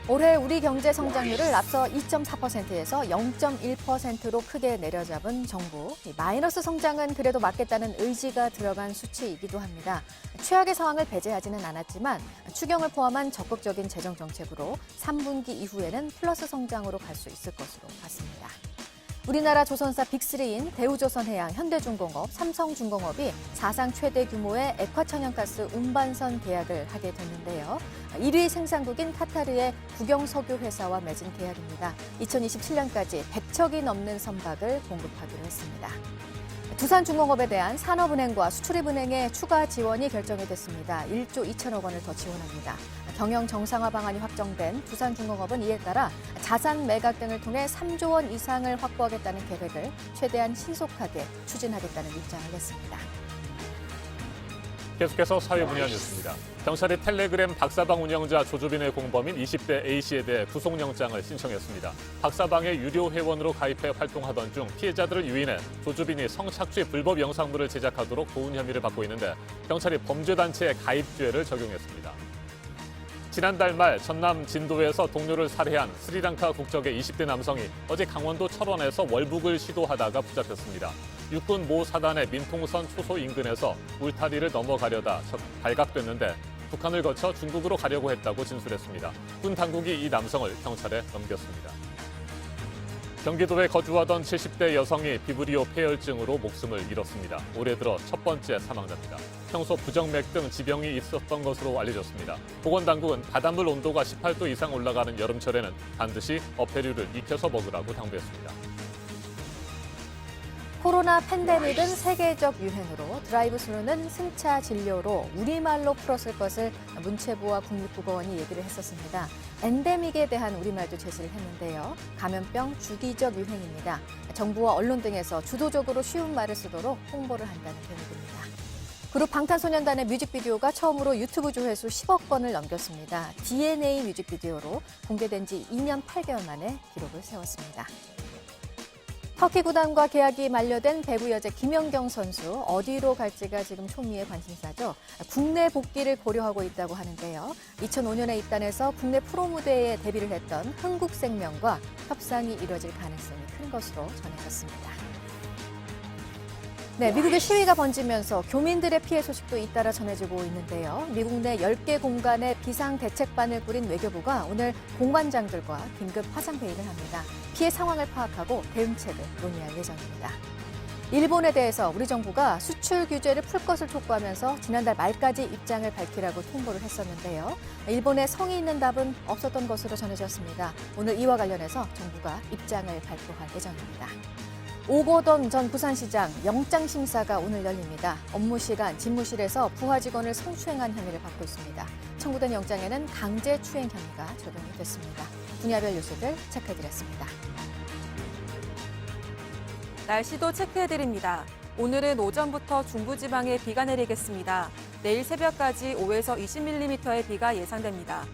올해 우리 경제 성장률을 앞서 2.4%에서 0.1%로 크게 내려잡은 정부. 마이너스 성장은 그래도 막겠다는 의지가 들어간 수치이기도 합니다. 최악의 상황을 배제하지는 않았지만 추경을 포함한 적극적인 재정 정책으로 3분기 이후에는 플러스 성장으로 갈 수 있을 것으로 봤습니다. 우리나라 조선사 빅3인 대우조선해양, 현대중공업, 삼성중공업이 사상 최대 규모의 액화천연가스 운반선 계약을 하게 됐는데요. 1위 생산국인 카타르의 국영석유 회사와 맺은 계약입니다. 2027년까지 100척이 넘는 선박을 공급하기로 했습니다. 두산중공업에 대한 산업은행과 수출입은행의 추가 지원이 결정이 됐습니다. 1조 2천억 원을 더 지원합니다. 경영 정상화 방안이 확정된 두산중공업은 이에 따라 자산 매각 등을 통해 3조 원 이상을 확보하겠다는 계획을 최대한 신속하게 추진하겠다는 입장을 냈습니다. 계속해서 사회 분야 뉴스입니다. 경찰이 텔레그램 박사방 운영자 조주빈의 공범인 20대 A씨에 대해 구속영장을 신청했습니다. 박사방의 유료 회원으로 가입해 활동하던 중 피해자들을 유인해 조주빈이 성착취 불법 영상물을 제작하도록 도운 혐의를 받고 있는데 경찰이 범죄단체의 가입죄를 적용했습니다. 지난달 말 전남 진도에서 동료를 살해한 스리랑카 국적의 20대 남성이 어제 강원도 철원에서 월북을 시도하다가 붙잡혔습니다. 육군 모 사단의 민통선 초소 인근에서 울타리를 넘어가려다 발각됐는데 북한을 거쳐 중국으로 가려고 했다고 진술했습니다. 군 당국이 이 남성을 경찰에 넘겼습니다. 경기도에 거주하던 70대 여성이 비브리오 폐혈증으로 목숨을 잃었습니다. 올해 들어 첫 번째 사망자입니다. 평소 부정맥 등 지병이 있었던 것으로 알려졌습니다. 보건당국은 바닷물 온도가 18도 이상 올라가는 여름철에는 반드시 어패류를 익혀서 먹으라고 당부했습니다. 코로나 팬데믹은 세계적 유행으로 드라이브 스루는 승차 진료로 우리말로 풀었을 것을 문체부와 국립국어원이 얘기를 했었습니다. 엔데믹에 대한 우리말도 제시를 했는데요. 감염병 주기적 유행입니다. 정부와 언론 등에서 주도적으로 쉬운 말을 쓰도록 홍보를 한다는 계획입니다. 그룹 방탄소년단의 뮤직비디오가 처음으로 유튜브 조회수 10억 건을 넘겼습니다. DNA 뮤직비디오로 공개된 지 2년 8개월 만에 기록을 세웠습니다. 터키 구단과 계약이 만료된 배구 여자 김연경 선수 어디로 갈지가 지금 초미의 관심사죠. 국내 복귀를 고려하고 있다고 하는데요. 2005년에 입단해서 국내 프로 무대에 데뷔를 했던 흥국생명과 협상이 이뤄질 가능성이 큰 것으로 전해졌습니다. 네, 미국의 시위가 번지면서 교민들의 피해 소식도 잇따라 전해지고 있는데요. 미국 내 10개 공간의 비상대책반을 꾸린 외교부가 오늘 공관장들과 긴급 화상회의를 합니다. 피해 상황을 파악하고 대응책을 논의할 예정입니다. 일본에 대해서 우리 정부가 수출 규제를 풀 것을 촉구하면서 지난달 말까지 입장을 밝히라고 통보를 했었는데요. 일본의 성의 있는 답은 없었던 것으로 전해졌습니다. 오늘 이와 관련해서 정부가 입장을 발표할 예정입니다. 오거돈 전 부산시장 영장 심사가 오늘 열립니다. 업무 시간 집무실에서 부하 직원을 성추행한 혐의를 받고 있습니다. 청구된 영장에는 강제 추행 혐의가 적용이 됐습니다. 분야별 뉴스들 체크해드렸습니다. 날씨도 체크해드립니다. 오늘은 오전부터 중부지방에 비가 내리겠습니다. 내일 새벽까지 5에서 20mm의 비가 예상됩니다.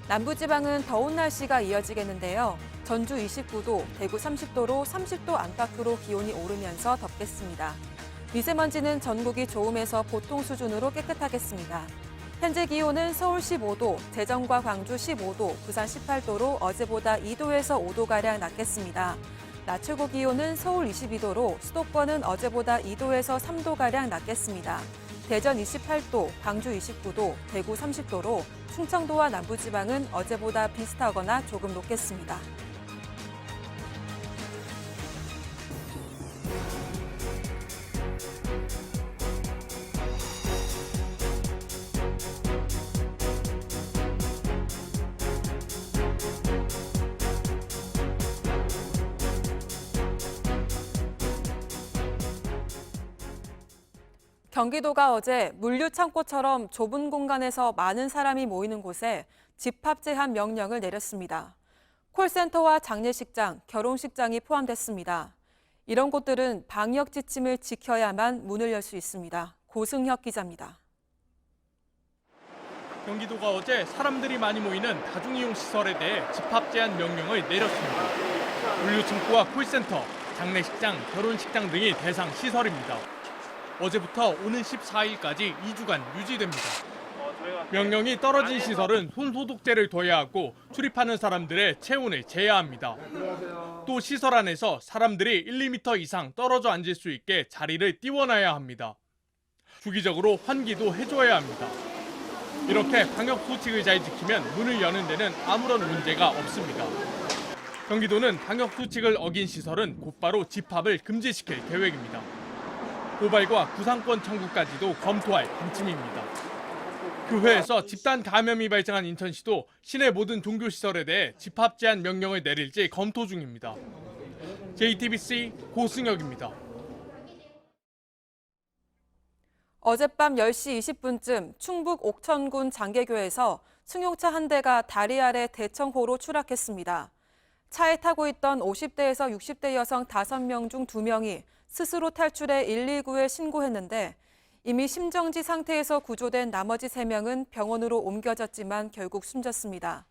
남부지방은 더운 날씨가 이어지겠는데요. 전주 29도, 대구 30도로 30도 안팎으로 기온이 오르면서 덥겠습니다. 미세먼지는 전국이 좋음에서 보통 수준으로 깨끗하겠습니다. 현재 기온은 서울 15도, 대전과 광주 15도, 부산 18도로 어제보다 2도에서 5도가량 낮겠습니다. 낮 최고 기온은 서울 22도로 수도권은 어제보다 2도에서 3도가량 낮겠습니다. 대전 28도, 광주 29도, 대구 30도로 충청도와 남부지방은 어제보다 비슷하거나 조금 높겠습니다. 경기도가 어제 물류창고처럼 좁은 공간에서 많은 사람이 모이는 곳에 집합 제한 명령을 내렸습니다. 콜센터와 장례식장, 결혼식장이 포함됐습니다. 이런 곳들은 방역 지침을 지켜야만 문을 열 수 있습니다. 고승혁 기자입니다. 경기도가 어제 사람들이 많이 모이는 다중이용 시설에 대해 집합 제한 명령을 내렸습니다. 물류창고와 콜센터, 장례식장, 결혼식장 등이 대상 시설입니다. 어제부터 오는 14일까지 2주간 유지됩니다. 명령이 떨어진 시설은 손소독제를 둬야 하고 출입하는 사람들의 체온을 재야 합니다. 또 시설 안에서 사람들이 1~2m 이상 떨어져 앉을 수 있게 자리를 띄워놔야 합니다. 주기적으로 환기도 해줘야 합니다. 이렇게 방역 수칙을 잘 지키면 문을 여는 데는 아무런 문제가 없습니다. 경기도는 방역 수칙을 어긴 시설은 곧바로 집합을 금지시킬 계획입니다. 고발과 구상권 청구까지도 검토할 방침입니다. 교회에서 집단 감염이 발생한 인천시도 시내 모든 종교시설에 대해 집합 제한 명령을 내릴지 검토 중입니다. JTBC 고승혁입니다. 어젯밤 10시 20분쯤 충북 옥천군 장계교에서 승용차 한 대가 다리 아래 대청호로 추락했습니다. 차에 타고 있던 50대에서 60대 여성 5명 중 2명이 스스로 탈출해 119에 신고했는데 이미 심정지 상태에서 구조된 나머지 3명은 병원으로 옮겨졌지만 결국 숨졌습니다.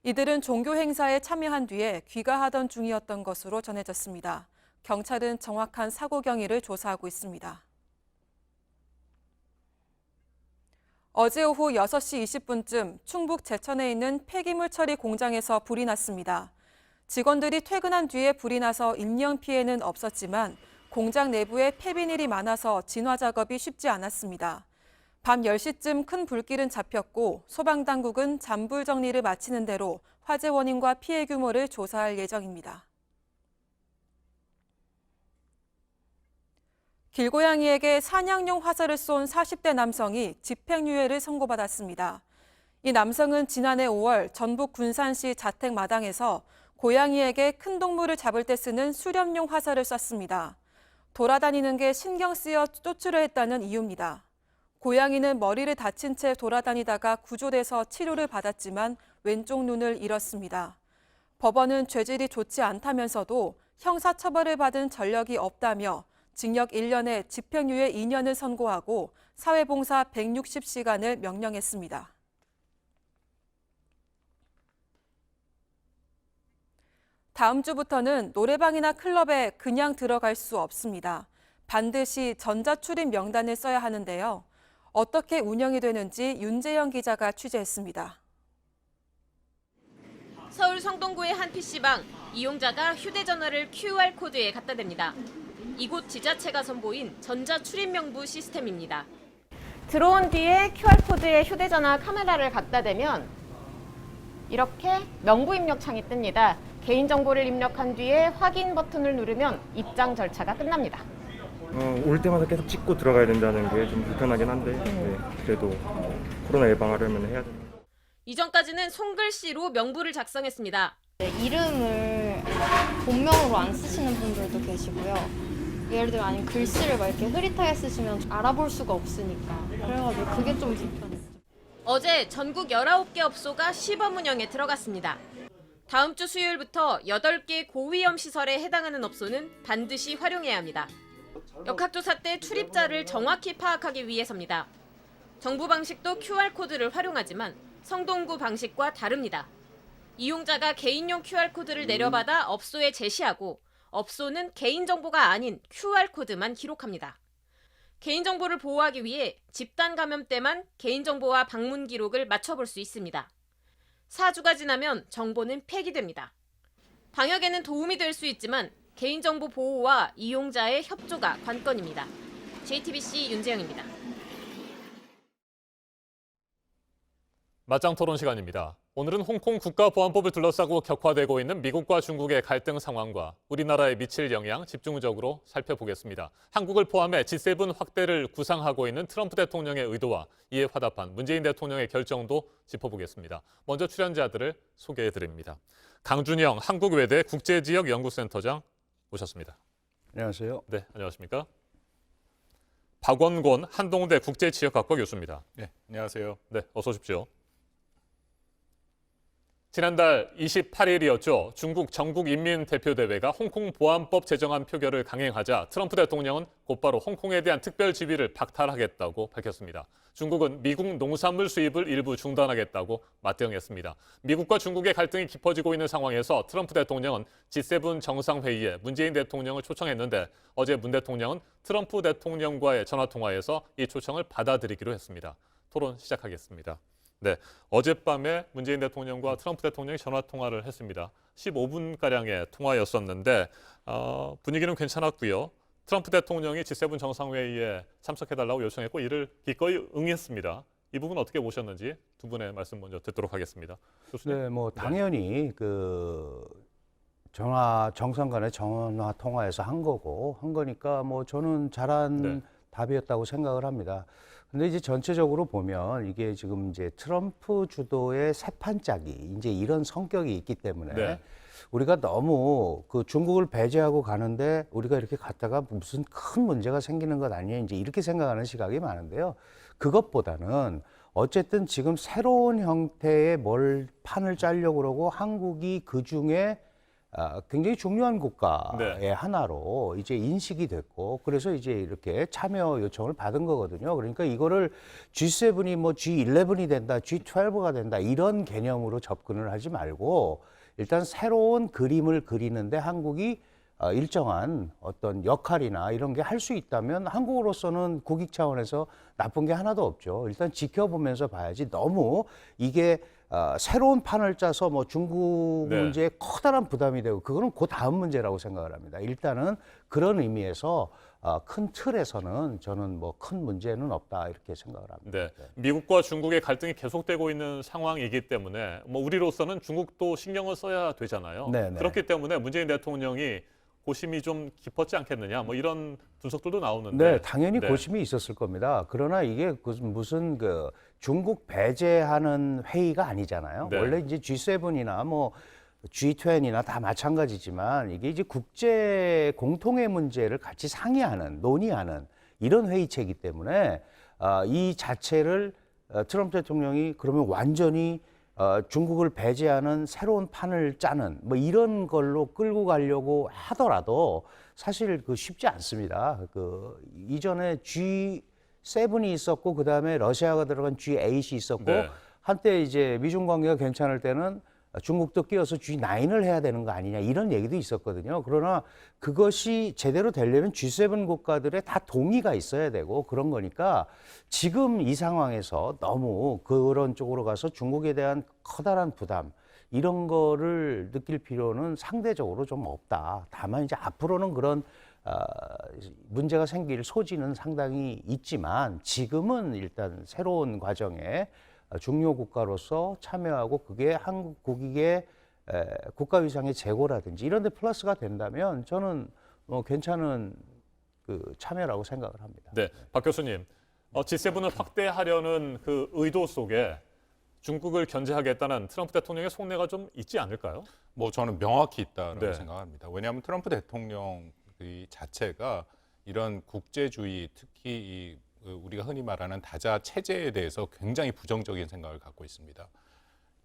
이들은 종교 행사에 참여한 뒤에 귀가하던 중이었던 것으로 전해졌습니다. 경찰은 정확한 사고 경위를 조사하고 있습니다. 어제 오후 6시 20분쯤 충북 제천에 있는 폐기물 처리 공장에서 불이 났습니다. 직원들이 퇴근한 뒤에 불이 나서 인명 피해는 없었지만 공장 내부에 폐비닐이 많아서 진화 작업이 쉽지 않았습니다. 밤 10시쯤 큰 불길은 잡혔고 소방당국은 잔불 정리를 마치는 대로 화재 원인과 피해 규모를 조사할 예정입니다. 길고양이에게 사냥용 화살을 쏜 40대 남성이 집행유예를 선고받았습니다. 이 남성은 지난해 5월 전북 군산시 자택 마당에서 고양이에게 큰 동물을 잡을 때 쓰는 수렵용 화살을 쐈습니다. 돌아다니는 게 신경 쓰여 쫓으려 했다는 이유입니다. 고양이는 머리를 다친 채 돌아다니다가 구조돼서 치료를 받았지만 왼쪽 눈을 잃었습니다. 법원은 죄질이 좋지 않다면서도 형사처벌을 받은 전력이 없다며 징역 1년에 집행유예 2년을 선고하고 사회봉사 160시간을 명령했습니다. 다음 주부터는 노래방이나 클럽에 그냥 들어갈 수 없습니다. 반드시 전자출입 명단을 써야 하는데요. 어떻게 운영이 되는지 윤재영 기자가 취재했습니다. 서울 성동구의 한 PC방, 이용자가 휴대전화를 QR코드에 갖다 댑니다. 이곳 지자체가 선보인 전자출입명부 시스템입니다. 들어온 뒤에 QR코드에 휴대전화 카메라를 갖다 대면 이렇게 명부 입력 창이 뜹니다. 개인정보를 입력한 뒤에 확인 버튼을 누르면 입장 절차가 끝납니다. 올 때마다 계속 찍고 들어가야 된다는 게 좀 불편하긴 한데 그래도 코로나 예방하려면 해야 됩니다. 이전까지는 손글씨로 명부를 작성했습니다. 이름을 본명으로 안 쓰시는 분들도 계시고요. 예를 들어 아니면 글씨를 막 이렇게 흐릿하게 쓰시면 알아볼 수가 없으니까. 그래가지고 그게 좀 불편했죠. 어제 전국 19개 업소가 시범 운영에 들어갔습니다. 다음 주 수요일부터 8개 고위험 시설에 해당하는 업소는 반드시 활용해야 합니다. 역학조사 때 출입자를 정확히 파악하기 위해서입니다. 정부 방식도 QR코드를 활용하지만 성동구 방식과 다릅니다. 이용자가 개인용 QR코드를 내려받아 업소에 제시하고 업소는 개인정보가 아닌 QR코드만 기록합니다. 개인정보를 보호하기 위해 집단 감염 때만 개인정보와 방문 기록을 맞춰볼 수 있습니다. 4주가 지나면 정보는 폐기됩니다. 방역에는 도움이 될 수 있지만 개인정보 보호와 이용자의 협조가 관건입니다. JTBC 윤재영입니다. 맞짱 토론 시간입니다. 오늘은 홍콩 국가보안법을 둘러싸고 격화되고 있는 미국과 중국의 갈등 상황과 우리나라에 미칠 영향 집중적으로 살펴보겠습니다. 한국을 포함해 G7 확대를 구상하고 있는 트럼프 대통령의 의도와 이에 화답한 문재인 대통령의 결정도 짚어보겠습니다. 먼저 출연자들을 소개해드립니다. 강준영 한국외대 국제지역연구센터장 모셨습니다. 안녕하세요. 네, 안녕하십니까? 박원곤 한동대 국제지역학과 교수입니다. 네, 안녕하세요. 네, 어서 오십시오. 지난달 28일이었죠. 중국 전국인민대표대회가 홍콩 보안법 제정안 표결을 강행하자 트럼프 대통령은 곧바로 홍콩에 대한 특별 지위를 박탈하겠다고 밝혔습니다. 중국은 미국 농산물 수입을 일부 중단하겠다고 맞대응했습니다. 미국과 중국의 갈등이 깊어지고 있는 상황에서 트럼프 대통령은 G7 정상회의에 문재인 대통령을 초청했는데 어제 문 대통령은 트럼프 대통령과의 전화통화에서 이 초청을 받아들이기로 했습니다. 토론 시작하겠습니다. 네, 어젯밤에 문재인 대통령과 트럼프 대통령이 전화통화를 했습니다. 15분가량의 통화였었는데 분위기는 괜찮았고요. 트럼프 대통령이 G7 정상회의에 참석해달라고 요청했고 이를 기꺼이 응했습니다. 이 부분 어떻게 보셨는지 두 분의 말씀 먼저 듣도록 하겠습니다. 교수님. 네, 당연히 정상 간의 전화 통화에서 한 거니까 뭐 저는 잘한 답이었다고 생각을 합니다. 근데 이제 전체적으로 보면 이게 지금 이제 트럼프 주도의 새 판짜기 이제 이런 성격이 있기 때문에 우리가 너무 그 중국을 배제하고 가는데 우리가 이렇게 갔다가 무슨 큰 문제가 생기는 것 아니에요. 이제 이렇게 생각하는 시각이 많은데요. 그것보다는 어쨌든 지금 새로운 형태의 판을 짜려고 그러고 한국이 그 중에 굉장히 중요한 국가의 하나로 이제 인식이 됐고 그래서 이제 이렇게 참여 요청을 받은 거거든요. 그러니까 이거를 G7이 뭐 G11이 된다, G12가 된다 이런 개념으로 접근을 하지 말고 일단 새로운 그림을 그리는데 한국이 일정한 어떤 역할이나 이런 게 할 수 있다면 한국으로서는 국익 차원에서 나쁜 게 하나도 없죠. 일단 지켜보면서 봐야지 너무 이게 새로운 판을 짜서 뭐 중국 문제에 커다란 부담이 되고 그거는 그 다음 문제라고 생각을 합니다. 일단은 그런 의미에서 큰 틀에서는 저는 뭐 큰 문제는 없다 이렇게 생각을 합니다. 네. 미국과 중국의 갈등이 계속되고 있는 상황이기 때문에 뭐 우리로서는 중국도 신경을 써야 되잖아요. 그렇기 때문에 문재인 대통령이 고심이 좀 깊었지 않겠느냐 뭐 이런 분석들도 나오는데. 네, 당연히 고심이 있었을 겁니다. 그러나 이게 무슨 그 중국 배제하는 회의가 아니잖아요. 원래 이제 G7이나 뭐 G20나 다 마찬가지지만 이게 이제 국제 공통의 문제를 같이 상의하는, 논의하는 이런 회의체이기 때문에 이 자체를 트럼프 대통령이 그러면 완전히 중국을 배제하는 새로운 판을 짜는 뭐 이런 걸로 끌고 가려고 하더라도 사실 그 쉽지 않습니다. 그 이전에 G7이 있었고 그 다음에 러시아가 들어간 G8이 있었고 한때 이제 미중 관계가 괜찮을 때는 중국도 끼어서 G9을 해야 되는 거 아니냐 이런 얘기도 있었거든요. 그러나 그것이 제대로 되려면 G7 국가들의 다 동의가 있어야 되고 그런 거니까 지금 이 상황에서 너무 그런 쪽으로 가서 중국에 대한 커다란 부담 이런 거를 느낄 필요는 상대적으로 좀 없다. 다만 이제 앞으로는 그런 문제가 생길 소지는 상당히 있지만 지금은 일단 새로운 과정에 중요 국가로서 참여하고 그게 한국 국익의 국가 위상의 제고라든지 이런 데 플러스가 된다면 저는 뭐 괜찮은 그 참여라고 생각을 합니다. 네, 박 교수님. G7을 확대하려는 그 의도 속에 중국을 견제하겠다는 트럼프 대통령의 속내가 좀 있지 않을까요? 뭐 저는 명확히 있다고 생각합니다. 왜냐하면 트럼프 대통령 자체가 이런 국제주의, 특히 우리가 흔히 말하는 다자 체제에 대해서 굉장히 부정적인 생각을 갖고 있습니다.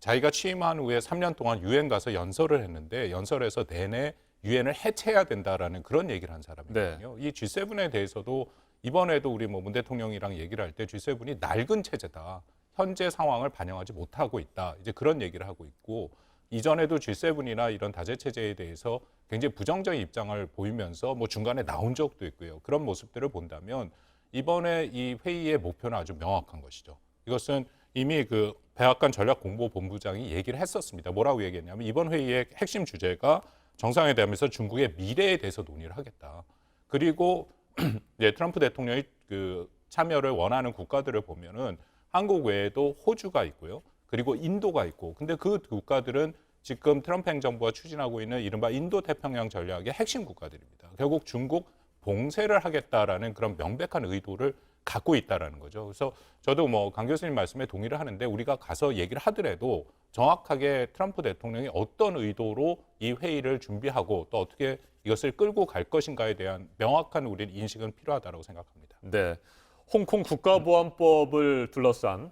자기가 취임한 후에 3년 동안 유엔 가서 연설을 했는데 연설에서 내내 유엔을 해체해야 된다라는 그런 얘기를 한 사람이거든요. 이 G7에 대해서도 이번에도 우리 문 대통령이랑 얘기를 할 때 G7이 낡은 체제다. 현재 상황을 반영하지 못하고 있다. 이제 그런 얘기를 하고 있고 이전에도 G7이나 이런 다재 체제에 대해서 굉장히 부정적인 입장을 보이면서 뭐 중간에 나온 적도 있고요. 그런 모습들을 본다면 이번에 이 회의의 목표는 아주 명확한 것이죠. 이것은 이미 그 백악관 전략공보본부장이 얘기를 했었습니다. 뭐라고 얘기했냐면 이번 회의의 핵심 주제가 정상회담에서 중국의 미래에 대해서 논의를 하겠다. 그리고 이제 트럼프 대통령이 그 참여를 원하는 국가들을 보면은 한국 외에도 호주가 있고요. 그리고 인도가 있고. 근데 그 국가들은 지금 트럼프 행정부가 추진하고 있는 이른바 인도 태평양 전략의 핵심 국가들입니다. 결국 중국 봉쇄를 하겠다라는 그런 명백한 의도를 갖고 있다라는 거죠. 그래서 저도 뭐 강 교수님 말씀에 동의를 하는데 우리가 가서 얘기를 하더라도 정확하게 트럼프 대통령이 어떤 의도로 이 회의를 준비하고 또 어떻게 이것을 끌고 갈 것인가에 대한 명확한 우리 인식은 필요하다고 생각합니다. 네, 홍콩 국가보안법을 둘러싼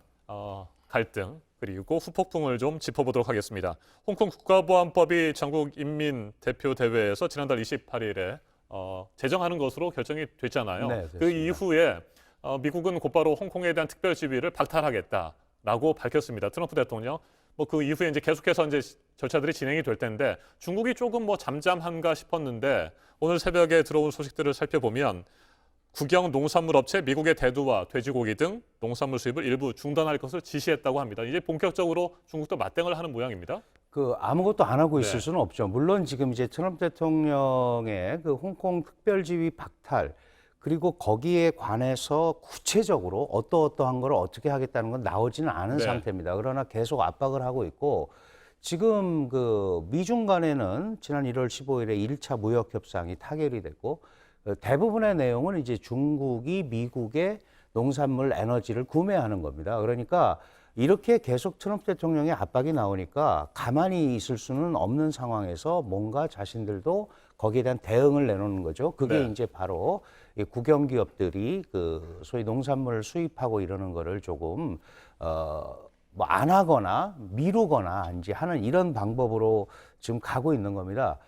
갈등 그리고 후폭풍을 좀 짚어보도록 하겠습니다. 홍콩 국가보안법이 전국인민대표대회에서 지난달 28일에 제정하는 것으로 결정이 됐잖아요. 그 이후에 미국은 곧바로 홍콩에 대한 특별 지위를 박탈하겠다라고 밝혔습니다. 트럼프 대통령. 뭐 그 이후에 이제 계속해서 이제 절차들이 진행이 될 텐데 중국이 조금 뭐 잠잠한가 싶었는데 오늘 새벽에 들어온 소식들을 살펴보면 국영 농산물 업체 미국의 대두와 돼지고기 등 농산물 수입을 일부 중단할 것을 지시했다고 합니다. 이제 본격적으로 중국도 맞대응을 하는 모양입니다. 그 아무것도 안 하고 있을 수는 없죠. 물론 지금 이제 트럼프 대통령의 그 홍콩 특별지위 박탈 그리고 거기에 관해서 구체적으로 어떠한 걸 어떻게 하겠다는 건 나오지는 않은 상태입니다. 그러나 계속 압박을 하고 있고 지금 그 미중 간에는 지난 1월 15일에 1차 무역 협상이 타결이 됐고 대부분의 내용은 이제 중국이 미국의 농산물 에너지를 구매하는 겁니다. 그러니까 이렇게 계속 트럼프 대통령의 압박이 나오니까 가만히 있을 수는 없는 상황에서 뭔가 자신들도 거기에 대한 대응을 내놓는 거죠. 그게 네. 이제 바로 이 국영 기업들이 그 소위 농산물을 수입하고 이러는 거를 조금 뭐 안 하거나 미루거나 이제 하는 이런 방법으로 지금 가고 있는 겁니다.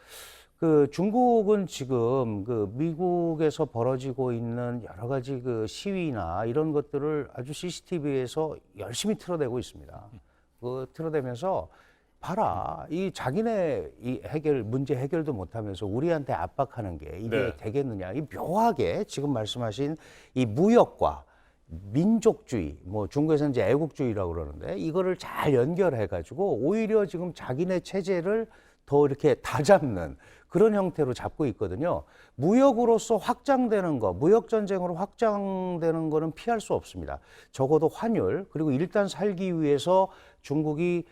그 중국은 지금 그 미국에서 벌어지고 있는 여러 가지 그 시위나 이런 것들을 아주 CCTV에서 열심히 틀어대고 있습니다. 그 틀어대면서 봐라, 이 자기네 이 문제 해결도 못하면서 우리한테 압박하는 게 이게 네. 되겠느냐. 이 묘하게 지금 말씀하신 이 무역과 민족주의, 뭐 중국에서는 이제 애국주의라고 그러는데 이거를 잘 연결해가지고 오히려 지금 자기네 체제를 더 이렇게 다잡는 그런 형태로 잡고 있거든요. 무역으로서 확장되는 거, 무역 전쟁으로 확장되는 거는 피할 수 없습니다. 적어도 환율, 그리고 일단 살기 위해서 중국이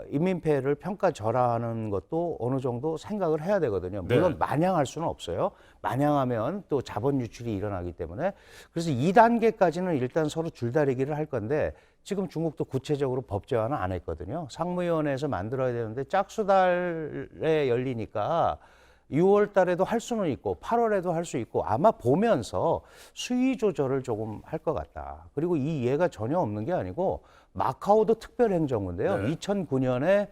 인민폐를 평가절하하는 것도 어느 정도 생각을 해야 되거든요. 물론 네. 마냥 할 수는 없어요. 마냥하면 또 자본 유출이 일어나기 때문에. 그래서 2단계까지는 일단 서로 줄다리기를 할 건데 지금 중국도 구체적으로 법 제안은 안 했거든요. 상무위원회에서 만들어야 되는데 짝수달에 열리니까 6월 달에도 할 수는 있고 8월에도 할 수 있고 아마 보면서 수위 조절을 조금 할 것 같다. 그리고 이 예가 전혀 없는 게 아니고 마카오도 특별행정구인데요. 네. 2009년에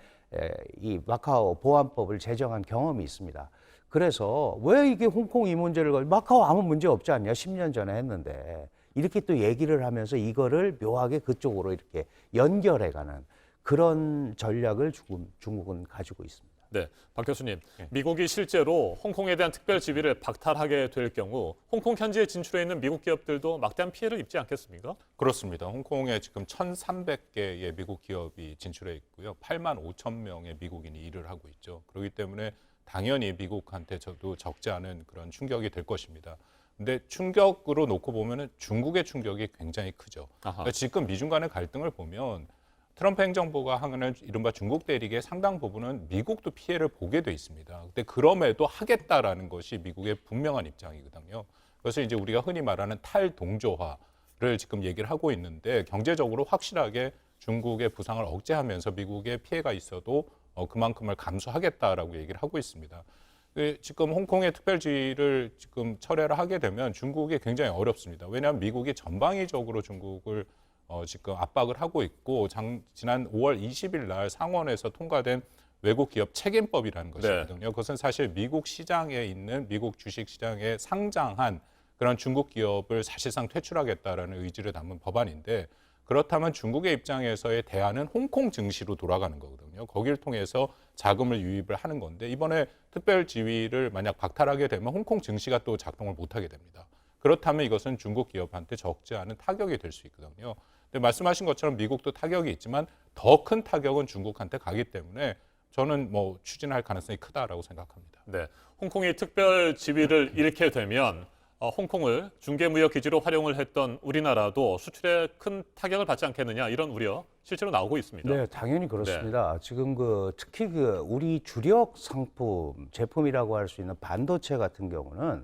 이 마카오 보안법을 제정한 경험이 있습니다. 그래서 왜 이게 홍콩 이 문제를 마카오 아무 문제 없지 않냐 10년 전에 했는데 이렇게 또 얘기를 하면서 이거를 묘하게 그쪽으로 이렇게 연결해가는 그런 전략을 중국은 가지고 있습니다. 네, 박 교수님, 미국이 실제로 홍콩에 대한 특별 지위를 박탈하게 될 경우 홍콩 현지에 진출해 있는 미국 기업들도 막대한 피해를 입지 않겠습니까? 그렇습니다. 홍콩에 지금 1,300개의 미국 기업이 진출해 있고요. 8만 5천 명의 미국인이 일을 하고 있죠. 그렇기 때문에 당연히 미국한테 저도 적지 않은 그런 충격이 될 것입니다. 근데 충격으로 놓고 보면은 중국의 충격이 굉장히 크죠. 그러니까 지금 미중 간의 갈등을 보면 트럼프 행정부가 하는 이른바 중국 대륙의 상당 부분은 미국도 피해를 보게 돼 있습니다. 근데 그럼에도 하겠다라는 것이 미국의 분명한 입장이거든요. 그래서 이제 우리가 흔히 말하는 탈동조화를 지금 얘기를 하고 있는데 경제적으로 확실하게 중국의 부상을 억제하면서 미국의 피해가 있어도 그만큼을 감수하겠다라고 얘기를 하고 있습니다. 지금 홍콩의 특별지위를 지금 철회를 하게 되면 중국이 굉장히 어렵습니다. 왜냐하면 미국이 전방위적으로 중국을 지금 압박을 하고 있고 지난 5월 20일 날 상원에서 통과된 외국 기업 책임법이라는 것이거든요. 네. 그것은 사실 미국 시장에 있는 미국 주식 시장에 상장한 그런 중국 기업을 사실상 퇴출하겠다라는 의지를 담은 법안인데 그렇다면 중국의 입장에서의 대안은 홍콩 증시로 돌아가는 거거든요. 거기를 통해서 자금을 유입을 하는 건데 이번에 특별 지위를 만약 박탈하게 되면 홍콩 증시가 또 작동을 못하게 됩니다. 그렇다면 이것은 중국 기업한테 적지 않은 타격이 될 수 있거든요. 근데 말씀하신 것처럼 미국도 타격이 있지만 더 큰 타격은 중국한테 가기 때문에 저는 뭐 추진할 가능성이 크다라고 생각합니다. 네, 홍콩이 특별 지위를 잃게 되면 홍콩을 중개무역 기지로 활용을 했던 우리나라도 수출에 큰 타격을 받지 않겠느냐 이런 우려 실제로 나오고 있습니다. 네, 당연히 그렇습니다. 지금 특히 우리 주력 상품 제품이라고 할 수 있는 반도체 같은 경우는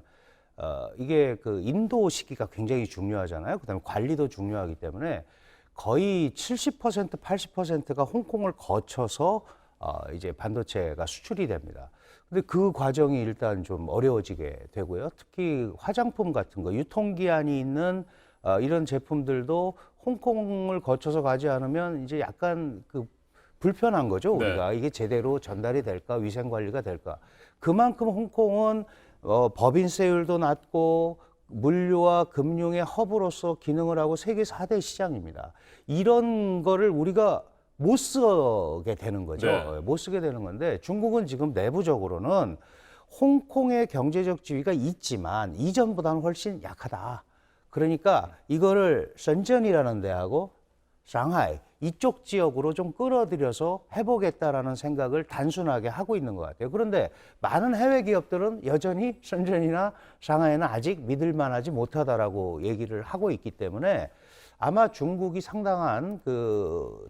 이게 인도 시기가 굉장히 중요하잖아요. 그다음에 관리도 중요하기 때문에 거의 70%, 80%가 홍콩을 거쳐서 이제 반도체가 수출이 됩니다. 근데 그 과정이 일단 좀 어려워지게 되고요. 특히 화장품 같은 거, 유통기한이 있는 이런 제품들도 홍콩을 거쳐서 가지 않으면 이제 약간 불편한 거죠. 우리가 네. 이게 제대로 전달이 될까, 위생 관리가 될까. 그만큼 홍콩은 법인세율도 낮고 물류와 금융의 허브로서 기능을 하고 세계 4대 시장입니다. 이런 거를 우리가 못 쓰게 되는 거죠. 네. 못 쓰게 되는 건데 중국은 지금 내부적으로는 홍콩의 경제적 지위가 있지만 이전보다는 훨씬 약하다. 그러니까 이거를 선전이라는 데하고 상하이 이쪽 지역으로 좀 끌어들여서 해보겠다라는 생각을 단순하게 하고 있는 것 같아요. 그런데 많은 해외 기업들은 여전히 선전이나 상하이는 아직 믿을 만하지 못하다라고 얘기를 하고 있기 때문에 아마 중국이 상당한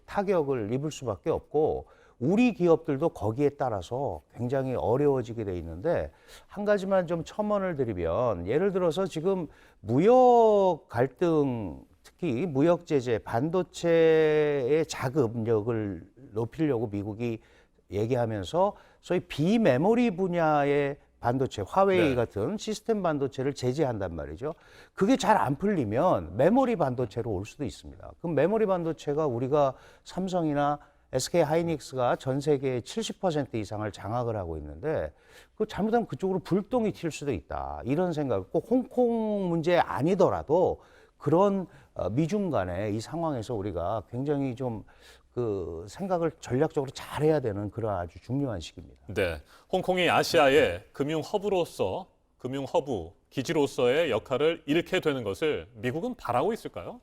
타격을 입을 수밖에 없고 우리 기업들도 거기에 따라서 굉장히 어려워지게 돼 있는데 한 가지만 좀 첨언을 드리면 예를 들어서 지금 무역 갈등 특히 무역 제재 반도체의 자금력을 높이려고 미국이 얘기하면서 소위 비메모리 분야의 반도체, 화웨이 같은 시스템 반도체를 제재한단 말이죠. 그게 잘 안 풀리면 메모리 반도체로 올 수도 있습니다. 그럼 메모리 반도체가 우리가 삼성이나 SK 하이닉스가 전 세계의 70% 이상을 장악을 하고 있는데 그 잘못하면 그쪽으로 불똥이 튈 수도 있다. 이런 생각, 꼭 홍콩 문제 아니더라도 그런 미중 간의 이 상황에서 우리가 굉장히 좀 그 생각을 전략적으로 잘해야 되는 그런 아주 중요한 시기입니다. 네, 홍콩이 아시아의 금융 허브로서, 금융 허브 기지로서의 역할을 잃게 되는 것을 미국은 바라고 있을까요?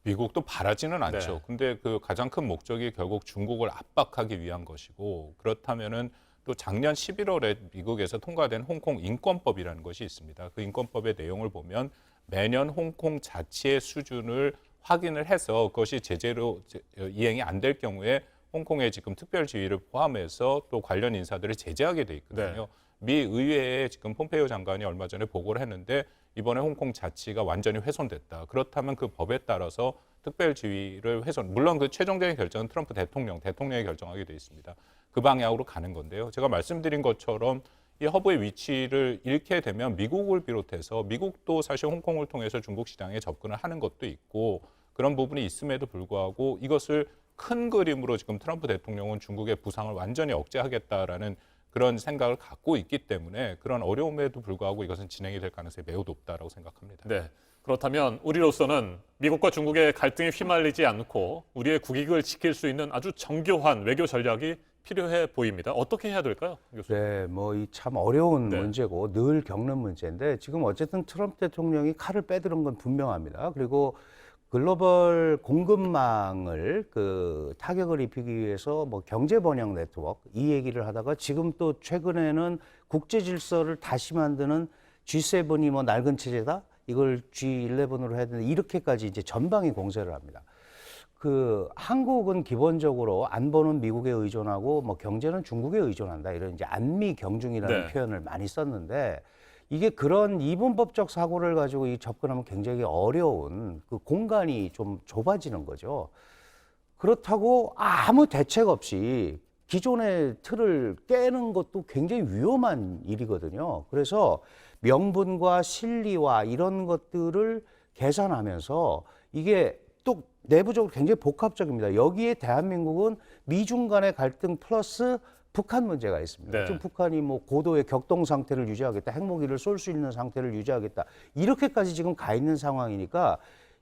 미국도 바라지는 않죠. 네. 근데 그 가장 큰 목적이 결국 중국을 압박하기 위한 것이고 그렇다면은 또 작년 11월에 미국에서 통과된 홍콩 인권법이라는 것이 있습니다. 그 인권법의 내용을 보면 매년 홍콩 자치의 수준을 확인을 해서 그것이 제재로 이행이 안 될 경우에 홍콩의 지금 특별지휘를 포함해서 또 관련 인사들을 제재하게 돼 있거든요. 미 의회에 지금 폼페이오 장관이 얼마 전에 보고를 했는데 이번에 홍콩 자치가 완전히 훼손됐다. 그렇다면 그 법에 따라서 특별지휘를 훼손, 물론 그 최종적인 결정은 트럼프 대통령이 결정하게 돼 있습니다. 그 방향으로 가는 건데요. 제가 말씀드린 것처럼 이 허브의 위치를 잃게 되면 미국을 비롯해서 미국도 사실 홍콩을 통해서 중국 시장에 접근을 하는 것도 있고 그런 부분이 있음에도 불구하고 이것을 큰 그림으로 지금 트럼프 대통령은 중국의 부상을 완전히 억제하겠다라는 그런 생각을 갖고 있기 때문에 그런 어려움에도 불구하고 이것은 진행이 될 가능성이 매우 높다라고 생각합니다. 네. 그렇다면 우리로서는 미국과 중국의 갈등에 휘말리지 않고 우리의 국익을 지킬 수 있는 아주 정교한 외교 전략이 필요해 보입니다. 어떻게 해야 될까요, 교수님? 네, 뭐 이 참 어려운 문제고 늘 겪는 문제인데 지금 어쨌든 트럼프 대통령이 칼을 빼들은 건 분명합니다. 그리고 글로벌 공급망을 그 타격을 입히기 위해서 뭐 경제 번영 네트워크 이 얘기를 하다가 지금 또 최근에는 국제 질서를 다시 만드는 G7이 뭐 낡은 체제다. 이걸 G11으로 해야 되는데 이렇게까지 이제 전방위 공세를 합니다. 그 한국은 기본적으로 안보는 미국에 의존하고 뭐 경제는 중국에 의존한다 이런 이제 안미 경중이라는 표현을 많이 썼는데 이게 그런 이분법적 사고를 가지고 이 접근하면 굉장히 어려운 그 공간이 좀 좁아지는 거죠. 그렇다고 아무 대책 없이 기존의 틀을 깨는 것도 굉장히 위험한 일이거든요. 그래서 명분과 실리와 이런 것들을 계산하면서 이게 또 내부적으로 굉장히 복합적입니다. 여기에 대한민국은 미중 간의 갈등 플러스 북한 문제가 있습니다. 지금 북한이 뭐 고도의 격동 상태를 유지하겠다, 핵무기를 쏠 수 있는 상태를 유지하겠다, 이렇게까지 지금 가 있는 상황이니까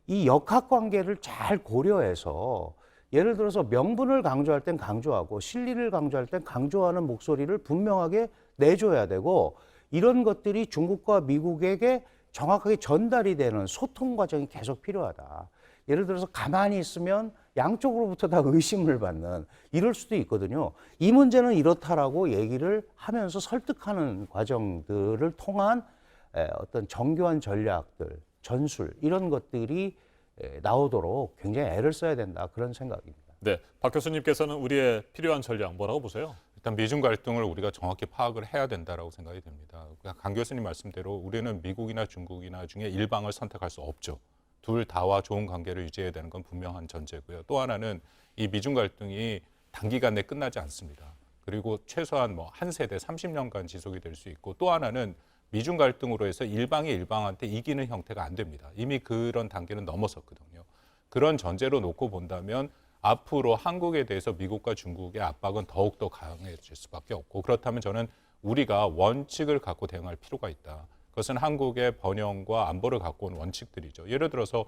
이 역학관계를 잘 고려해서 예를 들어서 명분을 강조할 땐 강조하고 실리를 강조할 땐 강조하는 목소리를 분명하게 내줘야 되고 이런 것들이 중국과 미국에게 정확하게 전달이 되는 소통 과정이 계속 필요하다. 예를 들어서 가만히 있으면 양쪽으로부터 다 의심을 받는 이럴 수도 있거든요. 이 문제는 이렇다라고 얘기를 하면서 설득하는 과정들을 통한 어떤 정교한 전략들, 전술 이런 것들이 나오도록 굉장히 애를 써야 된다 그런 생각입니다. 네, 박 교수님께서는 우리의 필요한 전략 뭐라고 보세요? 일단 미중 갈등을 우리가 정확히 파악을 해야 된다라고 생각이 됩니다. 강 교수님 말씀대로 우리는 미국이나 중국이나 중에 일방을 선택할 수 없죠. 둘 다와 좋은 관계를 유지해야 되는 건 분명한 전제고요. 또 하나는 이 미중 갈등이 단기간 내에 끝나지 않습니다. 그리고 최소한 뭐 한 세대 30년간 지속이 될 수 있고 또 하나는 미중 갈등으로 해서 일방이 일방한테 이기는 형태가 안 됩니다. 이미 그런 단계는 넘어섰거든요. 그런 전제로 놓고 본다면 앞으로 한국에 대해서 미국과 중국의 압박은 더욱더 강해질 수밖에 없고 그렇다면 저는 우리가 원칙을 갖고 대응할 필요가 있다. 그것은 한국의 번영과 안보를 갖고 온 원칙들이죠. 예를 들어서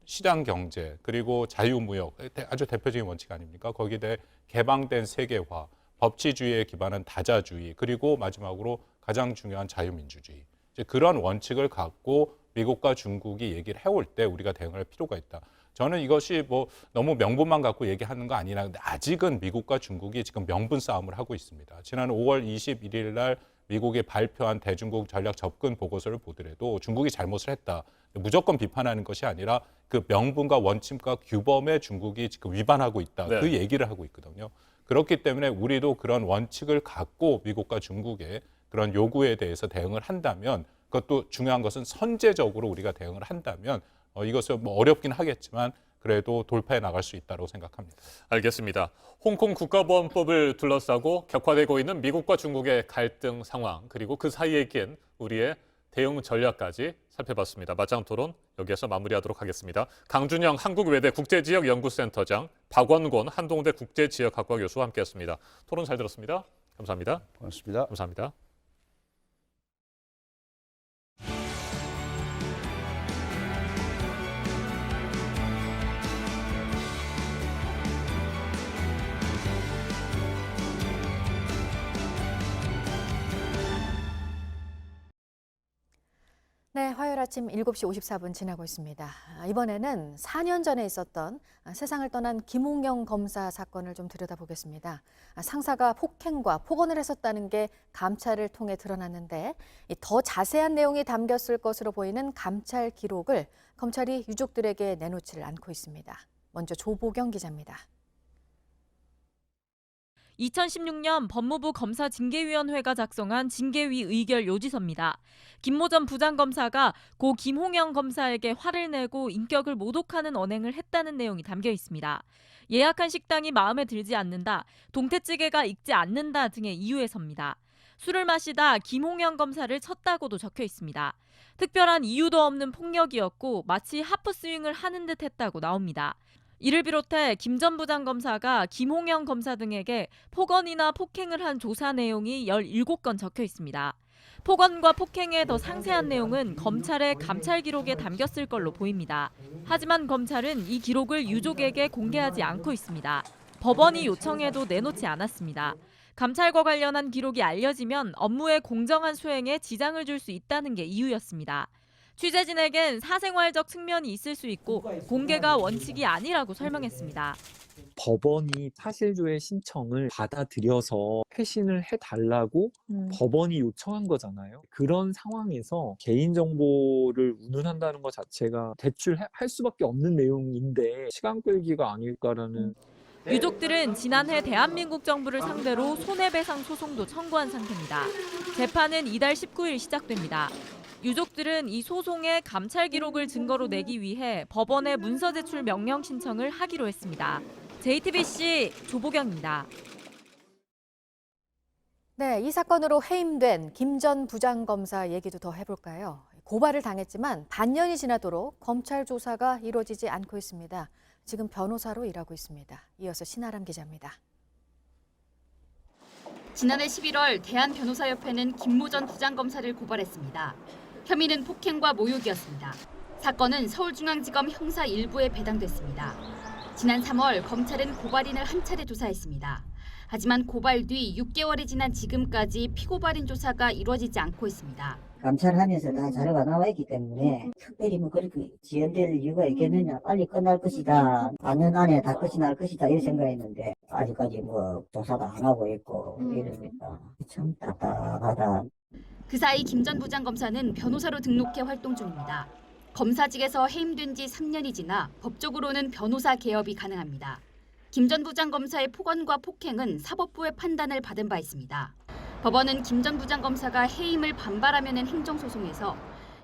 시장 경제 그리고 자유무역 아주 대표적인 원칙 아닙니까? 거기에 대해 개방된 세계화, 법치주의에 기반한 다자주의 그리고 마지막으로 가장 중요한 자유민주주의. 이제 그런 원칙을 갖고 미국과 중국이 얘기를 해올 때 우리가 대응할 필요가 있다. 저는 이것이 뭐 너무 명분만 갖고 얘기하는 거 아니라 근데 아직은 미국과 중국이 지금 명분 싸움을 하고 있습니다. 지난 5월 21일 날 미국이 발표한 대중국 전략 접근 보고서를 보더라도 중국이 잘못을 했다. 무조건 비판하는 것이 아니라 그 명분과 원칙과 규범에 중국이 지금 위반하고 있다. 그 얘기를 하고 있거든요. 그렇기 때문에 우리도 그런 원칙을 갖고 미국과 중국의 그런 요구에 대해서 대응을 한다면, 그것도 중요한 것은 선제적으로 우리가 대응을 한다면 이것은 뭐 어렵긴 하겠지만 그래도 돌파해 나갈 수 있다고 생각합니다. 알겠습니다. 홍콩 국가보안법을 둘러싸고 격화되고 있는 미국과 중국의 갈등 상황, 그리고 그 사이에 낀 우리의 대응 전략까지 살펴봤습니다. 맞짱 토론 여기에서 마무리하도록 하겠습니다. 강준영 한국외대 국제지역연구센터장, 박원곤 한동대 국제지역학과 교수와 함께했습니다. 토론 잘 들었습니다. 감사합니다. 고맙습니다. 감사합니다. 네, 화요일 아침 7시 54분 지나고 있습니다. 이번에는 4년 전에 있었던 세상을 떠난 김홍영 검사 사건을 좀 들여다보겠습니다. 상사가 폭행과 폭언을 했었다는 게 감찰을 통해 드러났는데 더 자세한 내용이 담겼을 것으로 보이는 감찰 기록을 검찰이 유족들에게 내놓지를 않고 있습니다. 먼저 조보경 기자입니다. 2016년 법무부 검사징계위원회가 작성한 징계위 의결 요지서입니다. 김모 전 부장검사가 고 김홍영 검사에게 화를 내고 인격을 모독하는 언행을 했다는 내용이 담겨 있습니다. 예약한 식당이 마음에 들지 않는다, 동태찌개가 익지 않는다 등의 이유에서입니다. 술을 마시다 김홍영 검사를 쳤다고도 적혀 있습니다. 특별한 이유도 없는 폭력이었고 마치 하프스윙을 하는 듯 했다고 나옵니다. 이를 비롯해 김 전 부장검사가 김홍영 검사 등에게 폭언이나 폭행을 한 조사 내용이 17건 적혀 있습니다. 폭언과 폭행의 더 상세한 내용은 검찰의 감찰 기록에 담겼을 걸로 보입니다. 하지만 검찰은 이 기록을 유족에게 공개하지 않고 있습니다. 법원이 요청해도 내놓지 않았습니다. 감찰과 관련한 기록이 알려지면 업무의 공정한 수행에 지장을 줄 수 있다는 게 이유였습니다. 취재진에겐 사생활적 측면이 있을 수 있고 공개가 원칙이 아니라고 설명했습니다. 법원이 사실조회 신청을 받아들여서 회신을 해달라고 법원이 요청한 거잖아요. 그런 상황에서 개인정보를 운운한다는 것 자체가 대출 할 수밖에 없는 내용인데 시간 끌기가 아닐까라는. 유족들은 지난해 대한민국 정부를 상대로 손해배상 소송도 청구한 상태입니다. 재판은 이달 19일 시작됩니다. 유족들은 이 소송의 감찰 기록을 증거로 내기 위해 법원에 문서 제출 명령 신청을 하기로 했습니다. JTBC 조보경입니다. 네, 이 사건으로 해임된 김 전 부장검사 얘기도 더 해볼까요? 고발을 당했지만 반년이 지나도록 검찰 조사가 이루어지지 않고 있습니다. 지금 변호사로 일하고 있습니다. 이어서 신아람 기자입니다. 지난해 11월 대한변호사협회는 김모 전 부장검사를 고발했습니다. 혐의는 폭행과 모욕이었습니다. 사건은 서울중앙지검 형사 1부에 배당됐습니다. 지난 3월 검찰은 고발인을 한 차례 조사했습니다. 하지만 고발 뒤 6개월이 지난 지금까지 피고발인 조사가 이루어지지 않고 있습니다. 감찰하면서 다 자료가 나와 있기 때문에 특별히 뭐 그렇게 지연될 이유가 있겠느냐, 빨리 끝날 것이다, 4년 안에 다 끝이 날 것이다 이런 생각했는데 아직까지 뭐 조사도 안 하고 있고 이러니까 참 답답하다. 그 사이 김 전 부장검사는 변호사로 등록해 활동 중입니다. 검사직에서 해임된 지 3년이 지나 법적으로는 변호사 개업이 가능합니다. 김 전 부장검사의 폭언과 폭행은 사법부의 판단을 받은 바 있습니다. 법원은 김 전 부장검사가 해임을 반발하면은 행정소송에서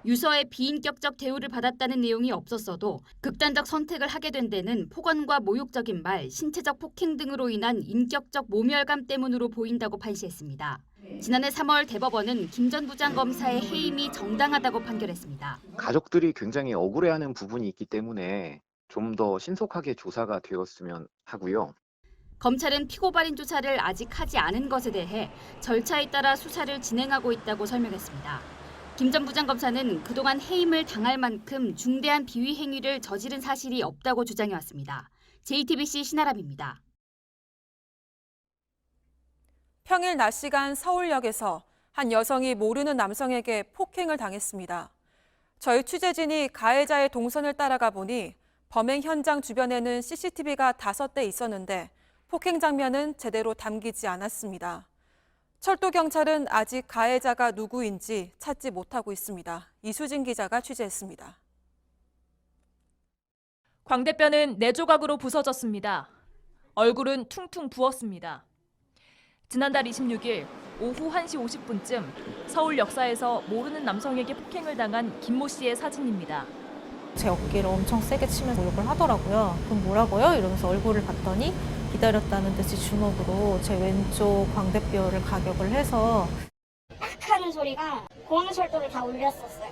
유서에 비인격적 대우를 받았다는 내용이 없었어도 극단적 선택을 하게 된 데는 폭언과 모욕적인 말, 신체적 폭행 등으로 인한 인격적 모멸감 때문으로 보인다고 판시했습니다. 지난해 3월 대법원은 김 전 부장검사의 해임이 정당하다고 판결했습니다. 가족들이 굉장히 억울해하는 부분이 있기 때문에 좀 더 신속하게 조사가 되었으면 하고요. 검찰은 피고발인 조사를 아직 하지 않은 것에 대해 절차에 따라 수사를 진행하고 있다고 설명했습니다. 김 전 부장검사는 그동안 해임을 당할 만큼 중대한 비위 행위를 저지른 사실이 없다고 주장해왔습니다. JTBC 신아람입니다. 평일 낮 시간 서울역에서 한 여성이 모르는 남성에게 폭행을 당했습니다. 저희 취재진이 가해자의 동선을 따라가 보니 범행 현장 주변에는 CCTV가 5대 있었는데 폭행 장면은 제대로 담기지 않았습니다. 철도경찰은 아직 가해자가 누구인지 찾지 못하고 있습니다. 이수진 기자가 취재했습니다. 광대뼈는 4조각으로 부서졌습니다. 얼굴은 퉁퉁 부었습니다. 지난달 26일 오후 1시 50분쯤 서울 역사에서 모르는 남성에게 폭행을 당한 김모 씨의 사진입니다. 제 어깨를 엄청 세게 치면서 욕을 하더라고요. 그럼 뭐라고요? 이러면서 얼굴을 봤더니 기다렸다는 듯이 주먹으로 제 왼쪽 광대뼈를 가격을 해서 팍 하는 소리가 공항철도를 다 울렸었어요.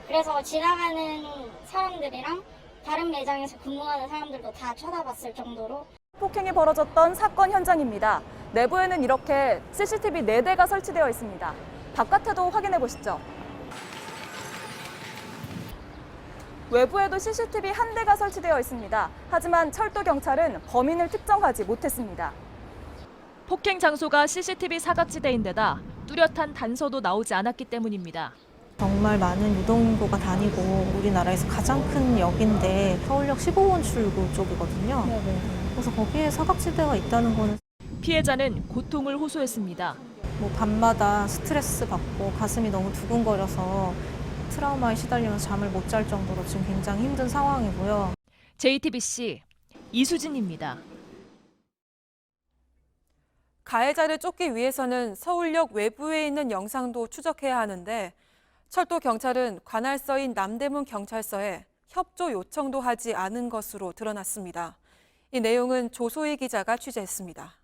그래서 지나가는 사람들이랑 다른 매장에서 근무하는 사람들도 다 쳐다봤을 정도로. 폭행이 벌어졌던 사건 현장입니다. 내부에는 이렇게 CCTV 4대가 설치되어 있습니다. 바깥에도 확인해 보시죠. 외부에도 CCTV 1대가 설치되어 있습니다. 하지만 철도 경찰은 범인을 특정하지 못했습니다. 폭행 장소가 CCTV 사각지대인데다 뚜렷한 단서도 나오지 않았기 때문입니다. 정말 많은 유동인구가 다니고 우리나라에서 가장 큰 역인데 서울역 15번 출구 쪽이거든요. 그래서 거기에 사각지대가 있다는 거는 피해자는 고통을 호소했습니다. 뭐 밤마다 스트레스 받고 가슴이 너무 두근거려서 트라우마에 시달리면서 잠을 못 잘 정도로 지금 굉장히 힘든 상황이고요. JTBC 이수진입니다. 가해자를 쫓기 위해서는 서울역 외부에 있는 영상도 추적해야 하는데 철도 경찰은 관할서인 남대문 경찰서에 협조 요청도 하지 않은 것으로 드러났습니다. 이 내용은 조소희 기자가 취재했습니다.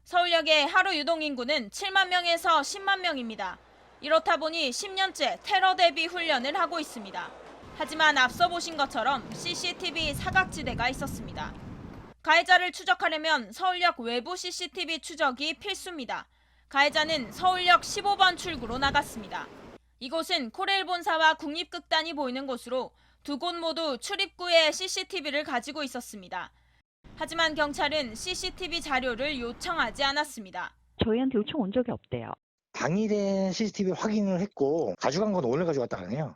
서울역의 하루 유동 인구는 7만 명에서 10만 명입니다. 이렇다 보니 10년째 테러 대비 훈련을 하고 있습니다. 하지만 앞서 보신 것처럼 CCTV 사각지대가 있었습니다. 가해자를 추적하려면 서울역 외부 CCTV 추적이 필수입니다. 가해자는 서울역 15번 출구로 나갔습니다. 이곳은 코레일 본사와 국립극단이 보이는 곳으로 두 곳 모두 출입구에 CCTV를 가지고 있었습니다. 하지만 경찰은 CCTV 자료를 요청하지 않았습니다. 저희한테 요청 온 적이 없대요. 당일에 CCTV 확인을 했고 가져간 건 오늘 가져갔다 그러네요.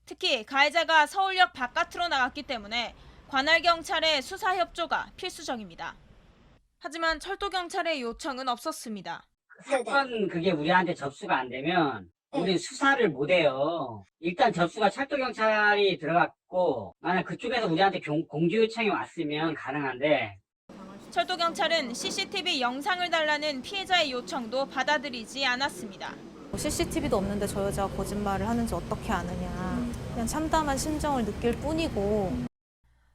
특히 가해자가 서울역 바깥으로 나갔기 때문에 관할 경찰의 수사 협조가 필수적입니다. 하지만 철도 경찰의 요청은 없었습니다. 사건 그게 우리한테 접수가 안 되면 우리 수사를 못 해요. 일단 접수가 철도 경찰이 들어갔고 만약 그쪽에서 우리한테 공지 요청이 왔으면 가능한데 철도 경찰은 CCTV 영상을 달라는 피해자의 요청도 받아들이지 않았습니다. CCTV도 없는데 저 여자가 거짓말을 하는지 어떻게 아느냐. 그냥 참담한 심정을 느낄 뿐이고.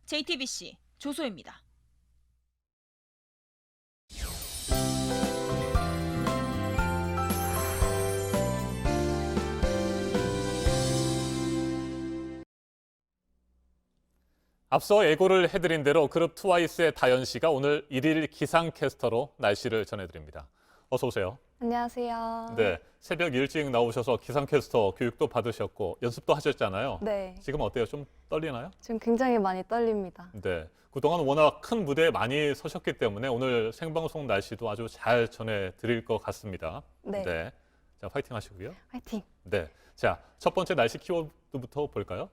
JTBC 조소입니다. 앞서 예고를 해드린 대로 그룹 트와이스의 다현 씨가 오늘 1일 기상캐스터로 날씨를 전해드립니다. 어서 오세요. 안녕하세요. 네, 새벽 일찍 나오셔서 기상캐스터 교육도 받으셨고 연습도 하셨잖아요. 네. 지금 어때요? 좀 떨리나요? 지금 굉장히 많이 떨립니다. 네, 그동안 워낙 큰 무대에 많이 서셨기 때문에 오늘 생방송 날씨도 아주 잘 전해드릴 것 같습니다. 네. 자, 파이팅 하시고요. 화이팅. 네, 자, 첫 번째 날씨 키워드부터 볼까요?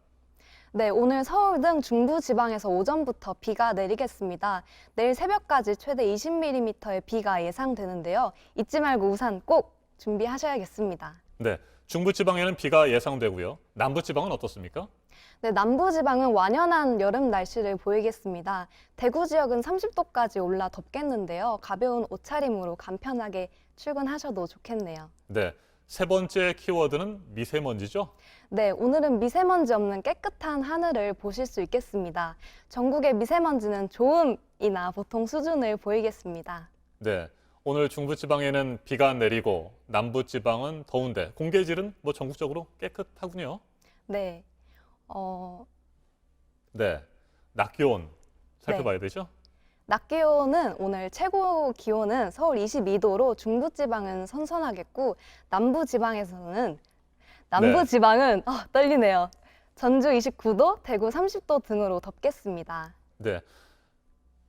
네, 오늘 서울 등 중부 지방에서 오전부터 비가 내리겠습니다. 내일 새벽까지 최대 20mm의 비가 예상되는데요. 잊지 말고 우산 꼭 준비하셔야겠습니다. 네, 중부 지방에는 비가 예상되고요. 남부 지방은 어떻습니까? 네, 남부 지방은 완연한 여름 날씨를 보이겠습니다. 대구 지역은 30도까지 올라 덥겠는데요. 가벼운 옷차림으로 간편하게 출근하셔도 좋겠네요. 네, 세 번째 키워드는 미세먼지죠? 네, 오늘은 미세먼지 없는 깨끗한 하늘을 보실 수 있겠습니다. 전국의 미세먼지는 좋음이나 보통 수준을 보이겠습니다. 네, 오늘 중부지방에는 비가 내리고 남부지방은 더운데 공기질은 뭐 전국적으로 깨끗하군요. 네, 네, 낮 기온 살펴봐야 되죠? 낮 기온은 오늘 최고 기온은 서울 22도로 중부지방은 선선하겠고 남부지방은 떨리네요. 전주 29도, 대구 30도 등으로 덥겠습니다. 네,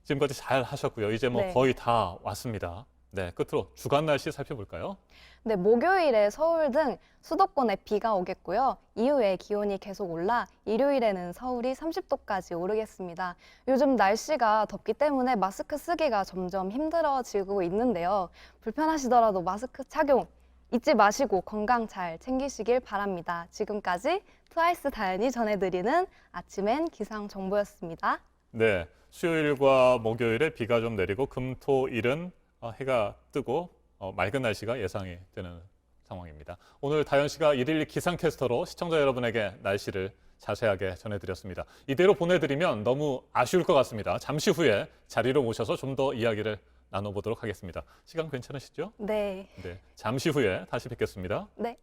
지금까지 잘 하셨고요. 이제 뭐 거의 다 왔습니다. 네, 끝으로 주간 날씨 살펴볼까요? 네, 목요일에 서울 등 수도권에 비가 오겠고요. 이후에 기온이 계속 올라 일요일에는 서울이 30도까지 오르겠습니다. 요즘 날씨가 덥기 때문에 마스크 쓰기가 점점 힘들어지고 있는데요. 불편하시더라도 마스크 착용 잊지 마시고 건강 잘 챙기시길 바랍니다. 지금까지 트와이스 다현이 전해드리는 아침엔 기상 정보였습니다. 네, 수요일과 목요일에 비가 좀 내리고 금, 토, 일은 해가 뜨고 맑은 날씨가 예상이 되는 상황입니다. 오늘 다현 씨가 일일 기상캐스터로 시청자 여러분에게 날씨를 자세하게 전해드렸습니다. 이대로 보내드리면 너무 아쉬울 것 같습니다. 잠시 후에 자리로 모셔서 좀 더 이야기를 나눠보도록 하겠습니다. 시간 괜찮으시죠? 네. 네, 잠시 후에 다시 뵙겠습니다. 네.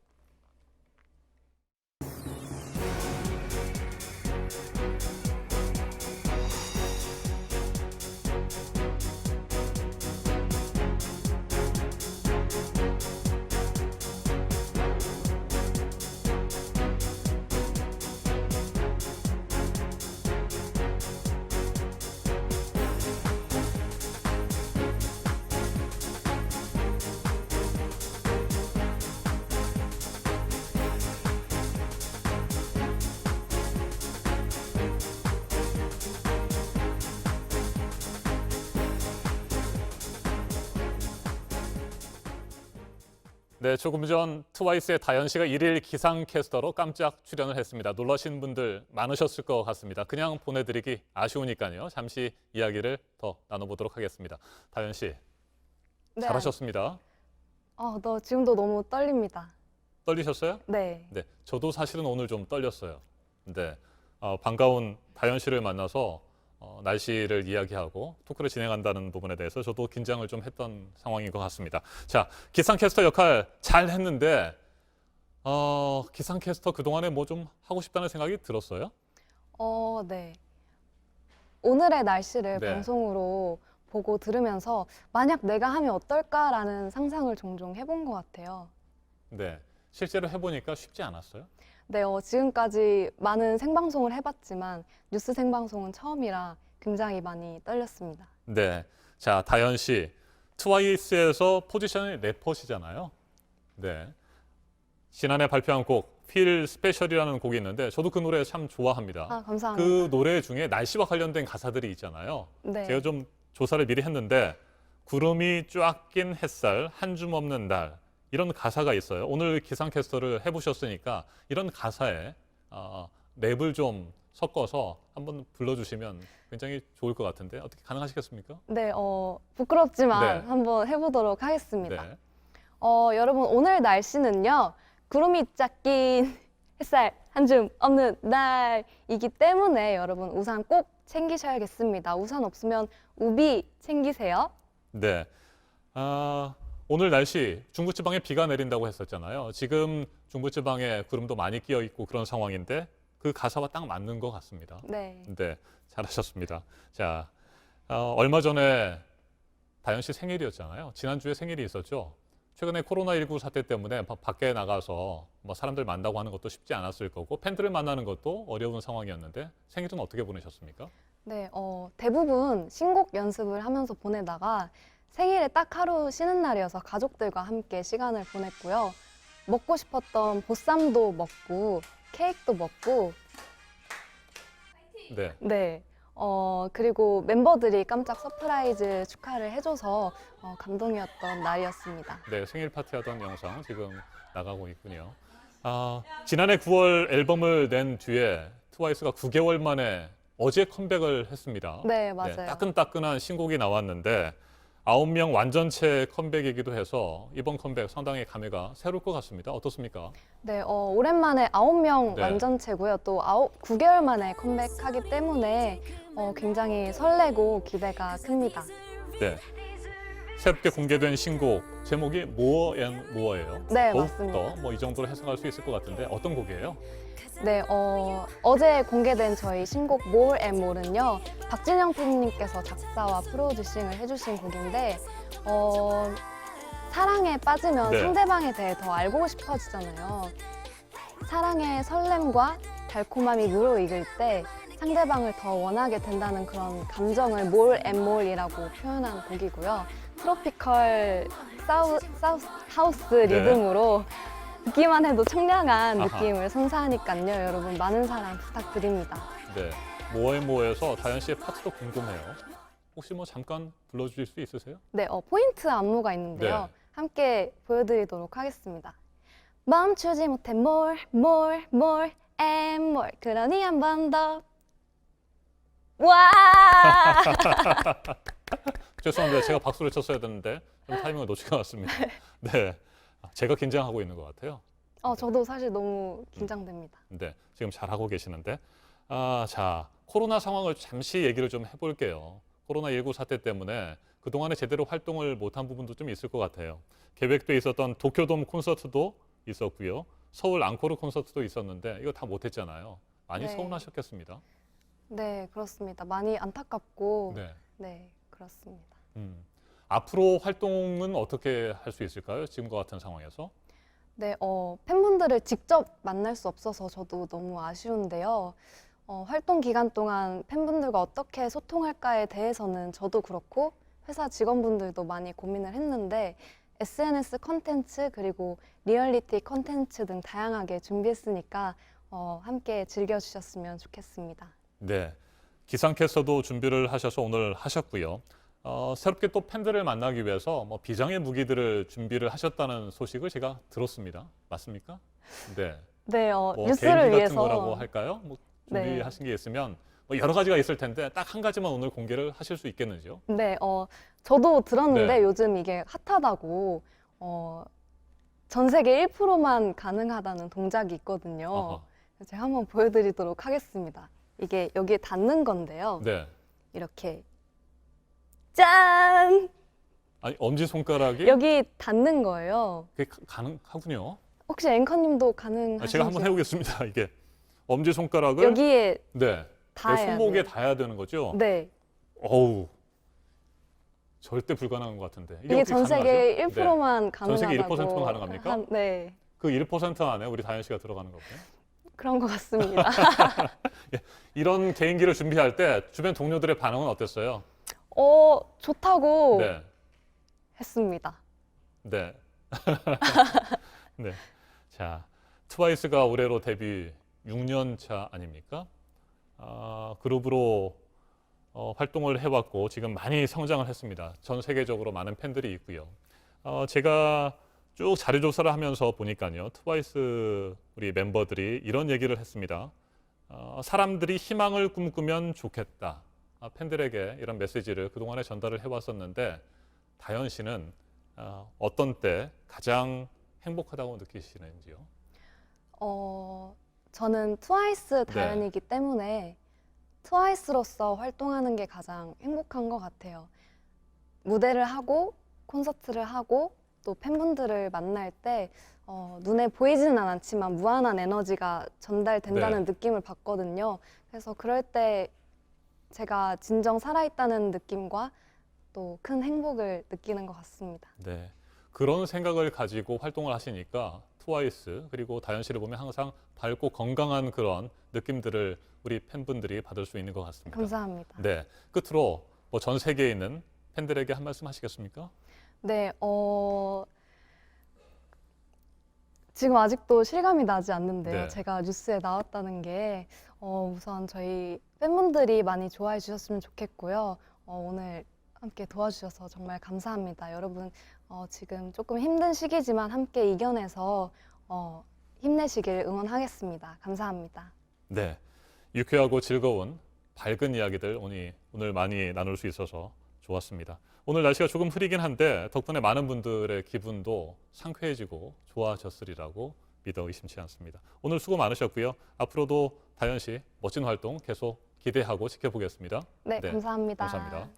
네, 조금 전 트와이스의 다현 씨가 일일 기상캐스터로 깜짝 출연을 했습니다. 놀라신 분들 많으셨을 것 같습니다. 그냥 보내드리기 아쉬우니까요. 잠시 이야기를 더 나눠보도록 하겠습니다. 다현 씨, 네. 잘하셨습니다. 지금도 너무 떨립니다. 떨리셨어요? 네. 네, 저도 사실은 오늘 좀 떨렸어요. 네, 반가운 다현 씨를 만나서 날씨를 이야기하고 토크를 진행한다는 부분에 대해서 저도 긴장을 좀 했던 상황인 것 같습니다. 자, 기상캐스터 역할 잘 했는데 기상캐스터 그동안에 뭐 좀 하고 싶다는 생각이 들었어요? 네. 오늘의 날씨를 네. 방송으로 보고 들으면서 만약 내가 하면 어떨까라는 상상을 종종 해본 것 같아요. 네, 실제로 해보니까 쉽지 않았어요? 네, 지금까지 많은 생방송을 해봤지만 뉴스 생방송은 처음이라 굉장히 많이 떨렸습니다. 네, 자, 다현 씨, 트와이스에서 포지션이 래퍼시잖아요. 네, 지난해 발표한 곡 Feel Special이라는 곡이 있는데 저도 그 노래 참 좋아합니다. 감사합니다. 그 노래 중에 날씨와 관련된 가사들이 있잖아요. 네. 제가 좀 조사를 미리 했는데 구름이 쫙 낀 햇살, 한 줌 없는 날 이런 가사가 있어요. 오늘 기상캐스터를 해보셨으니까 이런 가사에 랩을 좀 섞어서 한번 불러주시면 굉장히 좋을 것 같은데 어떻게 가능하시겠습니까? 네, 부끄럽지만 네. 한번 해보도록 하겠습니다. 네. 여러분, 오늘 날씨는요, 구름이 쫙 낀 햇살 한 줌 없는 날이기 때문에 여러분 우산 꼭 챙기셔야겠습니다. 우산 없으면 우비 챙기세요. 네. 오늘 날씨 중부지방에 비가 내린다고 했었잖아요. 지금 중부지방에 구름도 많이 끼어 있고 그런 상황인데 그 가사와 딱 맞는 것 같습니다. 네. 네, 잘하셨습니다. 자, 얼마 전에 다현 씨 생일이었잖아요. 지난주에 생일이 있었죠. 최근에 코로나19 사태 때문에 밖에 나가서 뭐 사람들 만나고 하는 것도 쉽지 않았을 거고 팬들을 만나는 것도 어려운 상황이었는데 생일은 어떻게 보내셨습니까? 네, 대부분 신곡 연습을 하면서 보내다가 생일에 딱 하루 쉬는 날이어서 가족들과 함께 시간을 보냈고요. 먹고 싶었던 보쌈도 먹고 케이크도 먹고 네. 네. 그리고 멤버들이 깜짝 서프라이즈 축하를 해줘서 감동이었던 날이었습니다. 네, 생일 파티하던 영상 지금 나가고 있군요. 지난해 9월 앨범을 낸 뒤에 트와이스가 9개월 만에 어제 컴백을 했습니다. 네, 맞아요. 따끈따끈한 신곡이 나왔는데 9명 완전체 컴백이기도 해서 이번 컴백 상당히 감회가 새로울 것 같습니다. 어떻습니까? 네, 오랜만에 9명 네. 완전체고요. 또 9개월 만에 컴백하기 때문에 굉장히 설레고 기대가 큽니다. 네. 새롭게 공개된 신곡 제목이 More and More예요. 네, 더욱더 맞습니다. 뭐 이 정도로 해석할 수 있을 것 같은데 어떤 곡이에요? 네, 어제 공개된 저희 신곡 More and More는요, 박진영 PD님께서 작사와 프로듀싱을 해주신 곡인데, 사랑에 빠지면 네. 상대방에 대해 더 알고 싶어지잖아요. 사랑의 설렘과 달콤함이 무르익을 때 상대방을 더 원하게 된다는 그런 감정을 More and More이라고 표현한 곡이고요. 트로피컬 하우스 리듬으로 듣기만 해도 청량한 아하. 느낌을 선사하니까요. 여러분 많은 사랑 부탁드립니다. 네. 모에모에서 다현 씨의 파트도 궁금해요. 혹시 뭐 잠깐 불러주실 수 있으세요? 네, 포인트 안무가 있는데요. 네. 함께 보여드리도록 하겠습니다. 멈추지 못해 more, more, more and more. 그러니 한 번 더. 와! 죄송합니다. 제가 박수를 쳤어야 되는데 좀 타이밍을 놓치고 왔습니다. 네, 제가 긴장하고 있는 것 같아요. 저도 사실 너무 긴장됩니다. 네, 지금 잘하고 계시는데. 자, 코로나 상황을 잠시 얘기를 좀 해볼게요. 코로나19 사태 때문에 그동안에 제대로 활동을 못한 부분도 좀 있을 것 같아요. 계획돼 있었던 도쿄돔 콘서트도 있었고요. 서울 앙코르 콘서트도 있었는데 이거 다 못했잖아요. 많이 네. 서운하셨겠습니다. 네, 그렇습니다. 많이 안타깝고 네. 네, 그렇습니다. 앞으로 활동은 어떻게 할 수 있을까요? 지금과 같은 상황에서? 네, 팬분들을 직접 만날 수 없어서 저도 너무 아쉬운데요. 활동 기간 동안 팬분들과 어떻게 소통할까에 대해서는 저도 그렇고 회사 직원분들도 많이 고민을 했는데 SNS 컨텐츠 그리고 리얼리티 컨텐츠 등 다양하게 준비했으니까 함께 즐겨주셨으면 좋겠습니다. 네, 기상캐스터도 준비를 하셔서 오늘 하셨고요. 새롭게 또 팬들을 만나기 위해서 비장의 무기들을 준비를 하셨다는 소식을 제가 들었습니다. 맞습니까? 네. 네, 뭐 뉴스를 개인기 위해서 같은 거라고 할까요? 뭐 준비하신 게 있으면 여러 가지가 있을 텐데 딱 한 가지만 오늘 공개를 하실 수 있겠는지요? 네, 저도 들었는데 네. 요즘 이게 핫하다고 전 세계 1%만 가능하다는 동작이 있거든요. 어허. 제가 한번 보여드리도록 하겠습니다. 이게 여기에 닿는 건데요. 네. 이렇게 짠! 아니 엄지손가락이 여기 닿는 거예요. 그게 가능하군요. 혹시 앵커님도 가능하신지? 제가 한번 해보겠습니다. 이게 엄지손가락을 여기에 네. 닿아야 손목에 돼요. 닿아야 되는 거죠? 네. 어우. 절대 불가능한 것 같은데. 이게 어떻게 전 세계 가능하죠? 1%만 네. 가능하다고. 전 세계 1%만 가능합니까? 네. 그 1% 안에 우리 다현 씨가 들어가는 거고요. 그런 것 같습니다. 이런 개인기를 준비할 때 주변 동료들의 반응은 어땠어요? 좋다고 네. 했습니다. 네. 네. 자, 트와이스가 올해로 데뷔 6년 차 아닙니까? 그룹으로 활동을 해왔고 지금 많이 성장을 했습니다. 전 세계적으로 많은 팬들이 있고요. 제가 쭉 자료 조사를 하면서 보니까요. 트와이스 우리 멤버들이 이런 얘기를 했습니다. 사람들이 희망을 꿈꾸면 좋겠다. 팬들에게 이런 메시지를 그동안에 전달을 해왔었는데 다현 씨는 어떤 때 가장 행복하다고 느끼시는지요? 저는 트와이스 다현이기 때문에 트와이스로서 활동하는 게 가장 행복한 것 같아요. 무대를 하고 콘서트를 하고 또 팬분들을 만날 때 눈에 보이지는 않지만 무한한 에너지가 전달된다는 느낌을 받거든요. 그래서 그럴 때 제가 진정 살아있다는 느낌과 또 큰 행복을 느끼는 것 같습니다. 네, 그런 생각을 가지고 활동을 하시니까 트와이스 그리고 다현 씨를 보면 항상 밝고 건강한 그런 느낌들을 우리 팬분들이 받을 수 있는 것 같습니다. 감사합니다. 네, 끝으로 전 세계에 있는 팬들에게 한 말씀 하시겠습니까? 네, 지금 아직도 실감이 나지 않는데요. 네. 제가 뉴스에 나왔다는 게 우선 저희 팬분들이 많이 좋아해 주셨으면 좋겠고요. 오늘 함께 도와주셔서 정말 감사합니다. 여러분 지금 조금 힘든 시기지만 함께 이겨내서 힘내시길 응원하겠습니다. 감사합니다. 네, 유쾌하고 즐거운 밝은 이야기들 오늘 많이 나눌 수 있어서 좋았습니다. 오늘 날씨가 조금 흐리긴 한데 덕분에 많은 분들의 기분도 상쾌해지고 좋아졌으리라고 믿어 의심치 않습니다. 오늘 수고 많으셨고요. 앞으로도 다현 씨 멋진 활동 계속 기대하고 지켜보겠습니다. 네, 감사합니다. 감사합니다.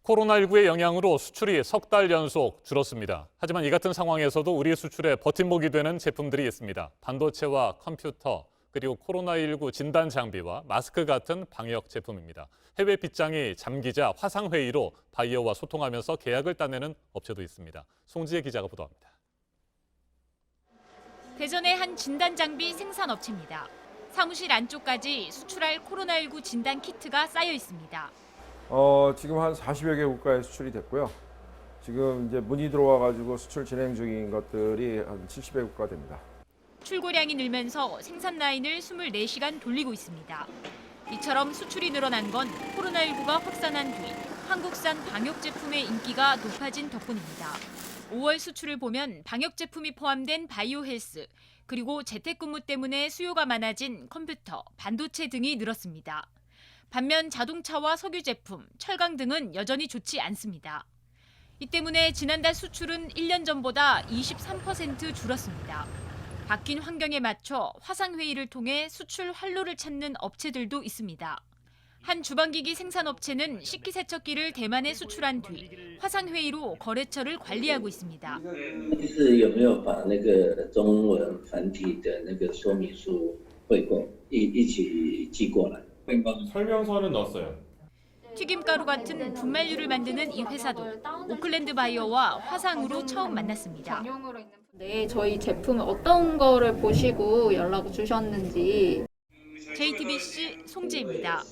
코로나19의 영향으로 수출이 석 달 연속 줄었습니다. 하지만 이 같은 상황에서도 우리 수출에 버팀목이 되는 제품들이 있습니다. 반도체와 컴퓨터, 그리고 코로나19 진단 장비와 마스크 같은 방역 제품입니다. 해외 빗장이 잠기자 화상회의로 바이어와 소통하면서 계약을 따내는 업체도 있습니다. 송지혜 기자가 보도합니다. 대전의 한 진단 장비 생산업체입니다. 사무실 안쪽까지 수출할 코로나19 진단 키트가 쌓여 있습니다. 지금 한 40여 개 국가에 수출이 됐고요. 지금 이제 문의 들어와가지고 수출 진행 중인 것들이 한 70여 국가 됩니다. 출고량이 늘면서 생산 라인을 24시간 돌리고 있습니다. 이처럼 수출이 늘어난 건 코로나19가 확산한 뒤 한국산 방역 제품의 인기가 높아진 덕분입니다. 5월 수출을 보면 방역 제품이 포함된 바이오 헬스, 그리고 재택근무 때문에 수요가 많아진 컴퓨터, 반도체 등이 늘었습니다. 반면 자동차와 석유 제품, 철강 등은 여전히 좋지 않습니다. 이 때문에 지난달 수출은 1년 전보다 23% 줄었습니다. 바뀐 환경에 맞춰 화상회의를 통해 수출 활로를 찾는 업체들도 있습니다. 한 주방기기 생산업체는 식기세척기를 대만에 수출한 뒤 화상회의로 거래처를 관리하고 있습니다. 설명서는 넣었어요. 튀김가루 같은 분말류를 만드는 이 회사도 오클랜드 바이어와 화상으로 처음 만났습니다. 네, 저희 제품 어떤 거를 보시고 연락을 주셨는지. JTBC 송지입니다.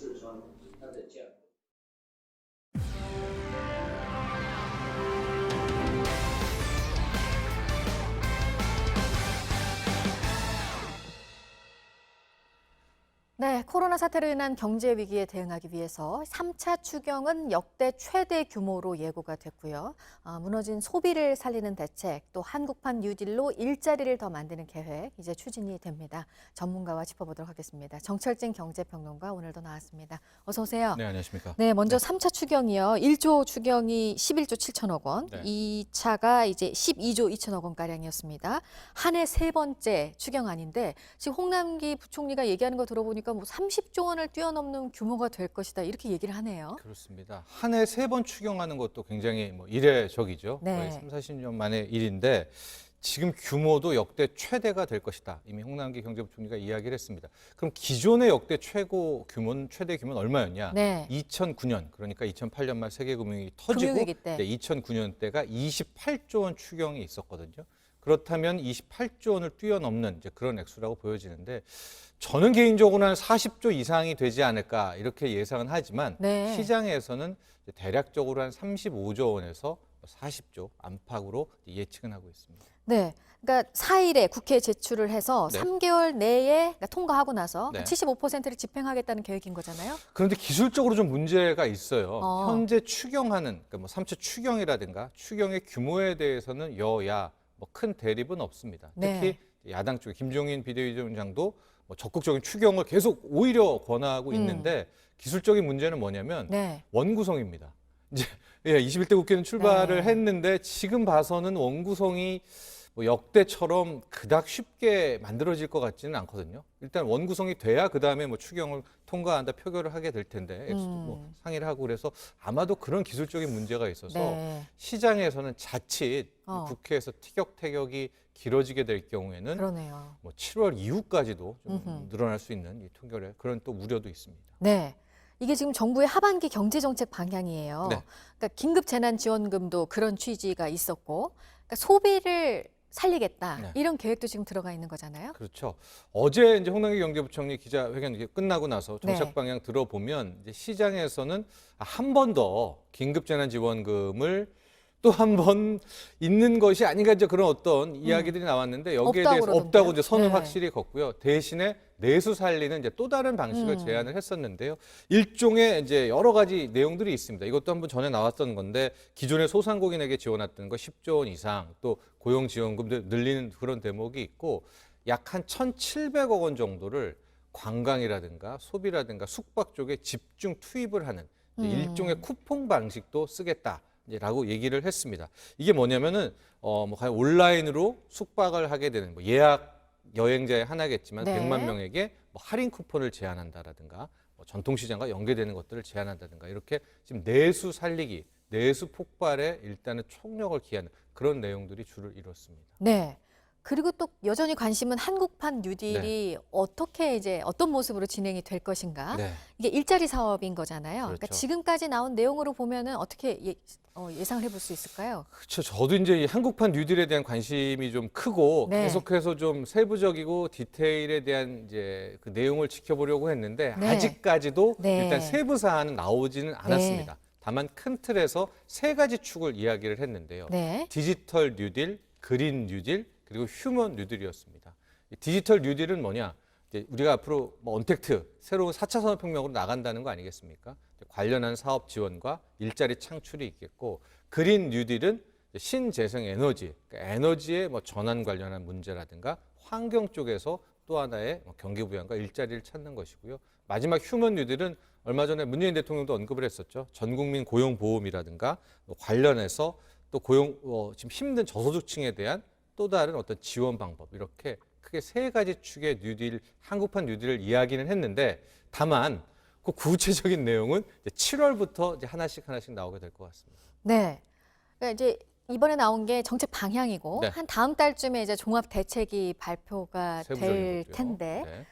네, 코로나 사태로 인한 경제 위기에 대응하기 위해서 3차 추경은 역대 최대 규모로 예고가 됐고요. 무너진 소비를 살리는 대책, 또 한국판 뉴딜로 일자리를 더 만드는 계획, 이제 추진이 됩니다. 전문가와 짚어보도록 하겠습니다. 정철진 경제평론가 오늘도 나왔습니다. 어서 오세요. 네, 안녕하십니까. 네, 먼저 3차 추경이요. 1조 추경이 11조 7천억 원, 네. 2차가 이제 12조 2천억 원가량이었습니다. 한 해 세 번째 추경안인데 지금 홍남기 부총리가 얘기하는 거 들어보니까 뭐 30조 원을 뛰어넘는 규모가 될 것이다 이렇게 얘기를 하네요. 그렇습니다. 한 해 세 번 추경하는 것도 굉장히 이례적이죠. 네. 거의 3, 40년 만의 일인데 지금 규모도 역대 최대가 될 것이다. 이미 홍남기 경제부총리가 이야기를 했습니다. 그럼 기존의 역대 최대 규모는 얼마였냐? 네. 2009년, 그러니까 2008년 말 세계금융위기 터지고 금융위기 때. 2009년 때가 28조 원 추경이 있었거든요. 그렇다면 28조 원을 뛰어넘는 이제 그런 액수라고 보여지는데 저는 개인적으로는 한 40조 이상이 되지 않을까 이렇게 예상은 하지만 네. 시장에서는 대략적으로 한 35조 원에서 40조 안팎으로 예측은 하고 있습니다. 네. 그러니까 4일에 국회에 제출을 해서 네. 3개월 내에 그러니까 통과하고 나서 네. 75%를 집행하겠다는 계획인 거잖아요. 그런데 기술적으로 좀 문제가 있어요. 어. 현재 추경하는 그러니까 3차 추경이라든가 추경의 규모에 대해서는 여야 큰 대립은 없습니다. 특히 네. 야당 쪽에 김종인 비대위원장도 적극적인 추경을 계속 오히려 권하고 있는데 기술적인 문제는 뭐냐면 네. 원구성입니다. 이제 21대 국회는 출발을 네. 했는데 지금 봐서는 원구성이 역대처럼 그닥 쉽게 만들어질 것 같지는 않거든요. 일단 원구성이 돼야 그다음에 추경을 통과한다 표결을 하게 될 텐데 액수도 상의를 하고 그래서 아마도 그런 기술적인 문제가 있어서 네. 시장에서는 자칫 국회에서 티격태격이 길어지게 될 경우에는 그러네요. 7월 이후까지도 좀 늘어날 수 있는 이 통결에 그런 또 우려도 있습니다. 네. 이게 지금 정부의 하반기 경제정책 방향이에요. 네. 그러니까 긴급재난지원금도 그런 취지가 있었고 그러니까 소비를 살리겠다 네. 이런 계획도 지금 들어가 있는 거잖아요. 그렇죠. 어제 이제 홍남기 경제부총리 기자회견 끝나고 나서 정책 네. 방향 들어보면 이제 시장에서는 한 번 더 긴급재난지원금을 또 한 번 있는 것이 아닌가 이제 그런 어떤 이야기들이 나왔는데 여기에 없다고 대해서 그러던데요. 없다고 이제 선을 네. 확실히 걷고요. 대신에 내수 살리는 이제 또 다른 방식을 제안을 했었는데요. 일종의 이제 여러 가지 내용들이 있습니다. 이것도 한번 전에 나왔던 건데 기존의 소상공인에게 지원했던 거 10조 원 이상 또 고용지원금도 늘리는 그런 대목이 있고 약 한 1,700억 원 정도를 관광이라든가 소비라든가 숙박 쪽에 집중 투입을 하는 이제 일종의 쿠폰 방식도 쓰겠다. 라고 얘기를 했습니다. 이게 뭐냐면은 온라인으로 숙박을 하게 되는 예약 여행자의 하나겠지만 네. 100만 명에게 할인 쿠폰을 제한한다라든가 전통시장과 연계되는 것들을 제한한다든가 이렇게 지금 내수 살리기, 내수 폭발에 일단은 총력을 기하는 그런 내용들이 주를 이뤘습니다. 네. 그리고 또 여전히 관심은 한국판 뉴딜이 어떻게 이제 어떤 모습으로 진행이 될 것인가. 네. 이게 일자리 사업인 거잖아요. 그러니까 그렇죠. 지금까지 나온 내용으로 보면은 어떻게 예상을 해볼 수 있을까요? 그렇죠. 저도 이제 이 한국판 뉴딜에 대한 관심이 좀 크고 네. 계속해서 좀 세부적이고 디테일에 대한 이제 그 내용을 지켜보려고 했는데 네. 아직까지도 네. 일단 세부 사안은 나오지는 않았습니다. 다만 큰 틀에서 세 가지 축을 이야기를 했는데요. 네. 디지털 뉴딜, 그린 뉴딜, 그리고 휴먼 뉴딜이었습니다. 이 디지털 뉴딜은 뭐냐? 이제 우리가 앞으로 언택트, 새로운 4차 산업혁명으로 나간다는 거 아니겠습니까? 관련한 사업 지원과 일자리 창출이 있겠고, 그린 뉴딜은 신재생 에너지, 그러니까 에너지의 뭐 전환 관련한 문제라든가 환경 쪽에서 또 하나의 경기 부양과 일자리를 찾는 것이고요. 마지막 휴먼 뉴딜은 얼마 전에 문재인 대통령도 언급을 했었죠. 전 국민 고용보험이라든가 관련해서 또 지금 힘든 저소득층에 대한 또 다른 어떤 지원 방법, 이렇게 크게 세 가지 축의 뉴딜, 한국판 뉴딜을 이야기는 했는데, 다만 그 구체적인 내용은 이제 7월부터 이제 하나씩 나오게 될 것 같습니다. 네. 그러니까 이제 이번에 나온 게 정책 방향이고 네. 한 다음 달쯤에 이제 종합 대책이 발표가 세부적인 될 거죠. 텐데 네.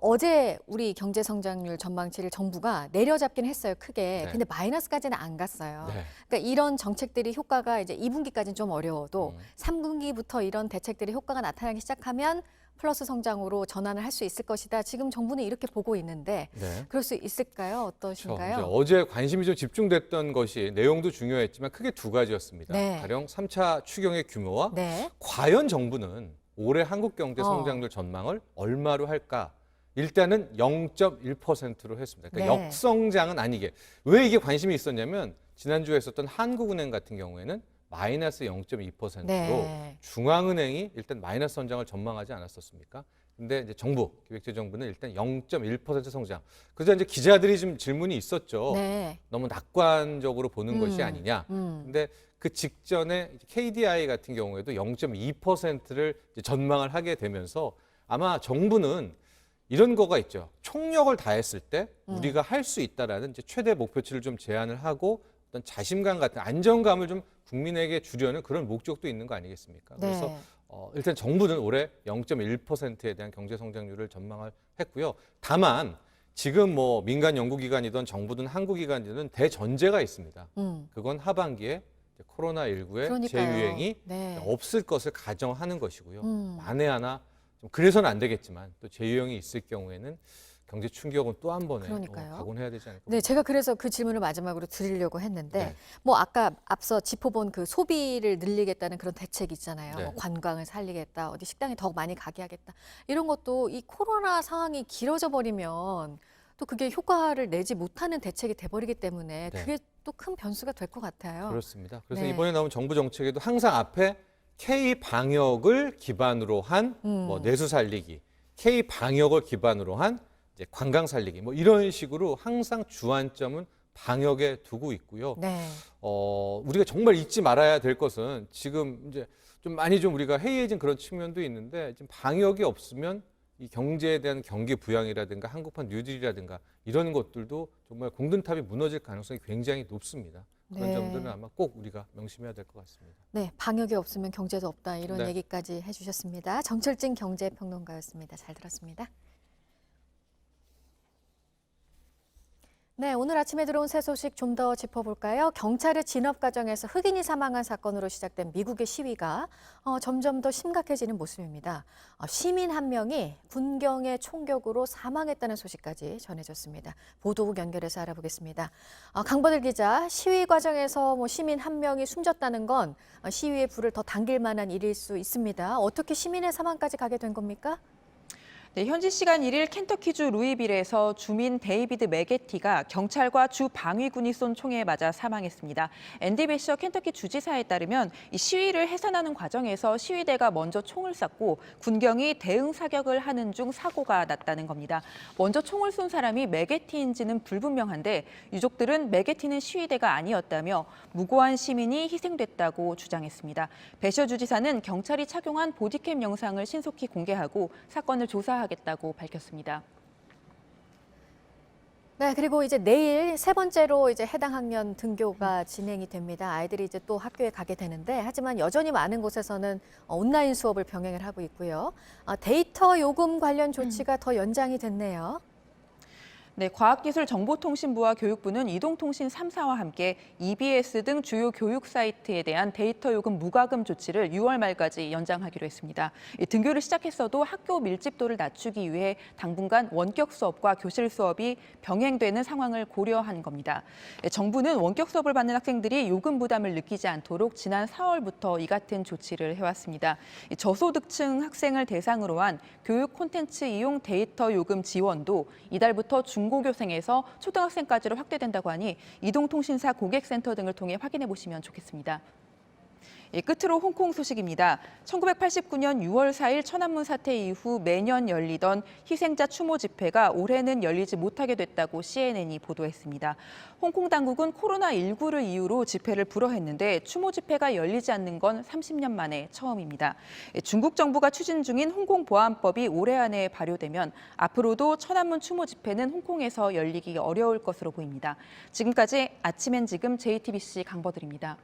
어제 우리 경제 성장률 전망치를 정부가 내려잡긴 했어요, 크게. 네. 근데 마이너스까지는 안 갔어요. 네. 그러니까 이런 정책들이 효과가 이제 2분기까지는 좀 어려워도 3분기부터 이런 대책들이 효과가 나타나기 시작하면 플러스 성장으로 전환을 할 수 있을 것이다. 지금 정부는 이렇게 보고 있는데 네. 그럴 수 있을까요? 그렇죠. 어떠신가요? 이제 어제 관심이 좀 집중됐던 것이 내용도 중요했지만 크게 두 가지였습니다. 네. 가령 3차 추경의 규모와 네. 과연 정부는 올해 한국 경제 성장률 전망을 얼마로 할까? 일단은 0.1%로 했습니다. 그러니까 네. 역성장은 아니게. 왜 이게 관심이 있었냐면 지난주에 있었던 한국은행 같은 경우에는 마이너스 0.2%로 네. 중앙은행이 일단 마이너스 성장을 전망하지 않았었습니까? 근데 이제 정부, 기획재정부는 일단 0.1% 성장. 그래서 이제 기자들이 좀 질문이 있었죠. 네. 너무 낙관적으로 보는 것이 아니냐. 근데 그 직전에 KDI 같은 경우에도 0.2%를 전망을 하게 되면서 아마 정부는 이런 거가 있죠. 총력을 다했을 때 우리가 할 수 있다라는 이제 최대 목표치를 좀 제안을 하고 어떤 자신감 같은 안정감을 좀 국민에게 주려는 그런 목적도 있는 거 아니겠습니까? 네. 그래서 일단 정부는 올해 0.1%에 대한 경제 성장률을 전망을 했고요. 다만 지금 뭐 민간 연구기관이든 정부든 한국기관이든 대전제가 있습니다. 그건 하반기에 코로나19의 그러니까요. 재유행이 네. 없을 것을 가정하는 것이고요. 만에 하나 좀 그래서는 안 되겠지만 또 재유행이 있을 경우에는 경제 충격은 또 한 번에 그러니까요. 각오해야 되지 않을까. 네, 제가 그래서 그 질문을 마지막으로 드리려고 했는데 네. 뭐 아까 앞서 짚어본 그 소비를 늘리겠다는 그런 대책 있잖아요. 네. 뭐 관광을 살리겠다, 어디 식당에 더 많이 가게 하겠다. 이런 것도 이 코로나 상황이 길어져 버리면 또 그게 효과를 내지 못하는 대책이 돼버리기 때문에 네. 그게 또 큰 변수가 될 것 같아요. 그렇습니다. 그래서 네. 이번에 나온 정부 정책에도 항상 앞에 K 방역을 기반으로 한 뭐 내수 살리기, K 방역을 기반으로 한 이제 관광 살리기, 뭐 이런 식으로 항상 주안점은 방역에 두고 있고요. 네. 우리가 정말 잊지 말아야 될 것은 지금 이제 좀 많이 좀 우리가 해이해진 그런 측면도 있는데 지금 방역이 없으면 이 경제에 대한 경기 부양이라든가 한국판 뉴딜이라든가 이런 것들도 정말 공든탑이 무너질 가능성이 굉장히 높습니다. 그런 네. 점들은 아마 꼭 우리가 명심해야 될 것 같습니다. 네, 방역이 없으면 경제도 없다 이런 네. 얘기까지 해주셨습니다. 정철진 경제평론가였습니다. 잘 들었습니다. 네, 오늘 아침에 들어온 새 소식 좀 더 짚어볼까요? 경찰의 진압 과정에서 흑인이 사망한 사건으로 시작된 미국의 시위가 점점 더 심각해지는 모습입니다. 시민 한 명이 군경의 총격으로 사망했다는 소식까지 전해졌습니다. 보도국 연결해서 알아보겠습니다. 강버들 기자, 시위 과정에서 뭐 시민 한 명이 숨졌다는 건 시위의 불을 더 당길 만한 일일 수 있습니다. 어떻게 시민의 사망까지 가게 된 겁니까? 네, 현지 시간 1일 켄터키주 루이빌에서 주민 데이비드 메게티가 경찰과 주 방위군이 쏜 총에 맞아 사망했습니다. 앤디 배셔 켄터키 주지사에 따르면 이 시위를 해산하는 과정에서 시위대가 먼저 총을 쐈고 군경이 대응 사격을 하는 중 사고가 났다는 겁니다. 먼저 총을 쏜 사람이 메게티인지는 불분명한데 유족들은 메게티는 시위대가 아니었다며 무고한 시민이 희생됐다고 주장했습니다. 배셔 주지사는 경찰이 착용한 보디캠 영상을 신속히 공개하고 사건을 조사하겠다고 밝혔습니다. 네, 그리고 이제 내일 세 번째로 이제 해당 학년 등교가 진행이 됩니다. 아이들이 이제 또 학교에 가게 되는데 하지만 여전히 많은 곳에서는 온라인 수업을 병행을 하고 있고요. 데이터 요금 관련 조치가 더 연장이 됐네요. 네, 과학기술정보통신부와 교육부는 이동통신 3사와 함께 EBS 등 주요 교육 사이트에 대한 데이터 요금 무과금 조치를 6월 말까지 연장하기로 했습니다. 등교를 시작했어도 학교 밀집도를 낮추기 위해 당분간 원격 수업과 교실 수업이 병행되는 상황을 고려한 겁니다. 정부는 원격 수업을 받는 학생들이 요금 부담을 느끼지 않도록 지난 4월부터 이 같은 조치를 해왔습니다. 저소득층 학생을 대상으로 한 교육 콘텐츠 이용 데이터 요금 지원도 이달부터 중고교생에서 초등학생까지로 확대된다고 하니 이동통신사 고객센터 등을 통해 확인해 보시면 좋겠습니다. 끝으로 홍콩 소식입니다. 1989년 6월 4일 천안문 사태 이후 매년 열리던 희생자 추모 집회가 올해는 열리지 못하게 됐다고 CNN이 보도했습니다. 홍콩 당국은 코로나19를 이유로 집회를 불허했는데 추모 집회가 열리지 않는 건 30년 만에 처음입니다. 중국 정부가 추진 중인 홍콩 보안법이 올해 안에 발효되면 앞으로도 천안문 추모 집회는 홍콩에서 열리기 어려울 것으로 보입니다. 지금까지 아침엔 지금 JTBC 강버들입니다.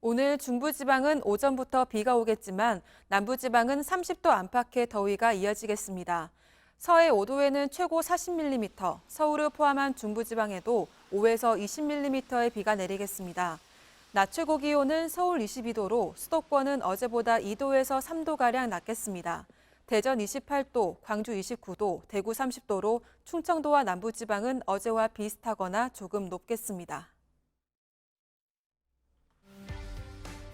오늘 중부지방은 오전부터 비가 오겠지만 남부지방은 30도 안팎의 더위가 이어지겠습니다. 서해 5도에는 최고 40mm, 서울을 포함한 중부지방에도 5에서 20mm의 비가 내리겠습니다. 낮 최고 기온은 서울 22도로 수도권은 어제보다 2도에서 3도가량 낮겠습니다. 대전 28도, 광주 29도, 대구 30도로 충청도와 남부지방은 어제와 비슷하거나 조금 높겠습니다.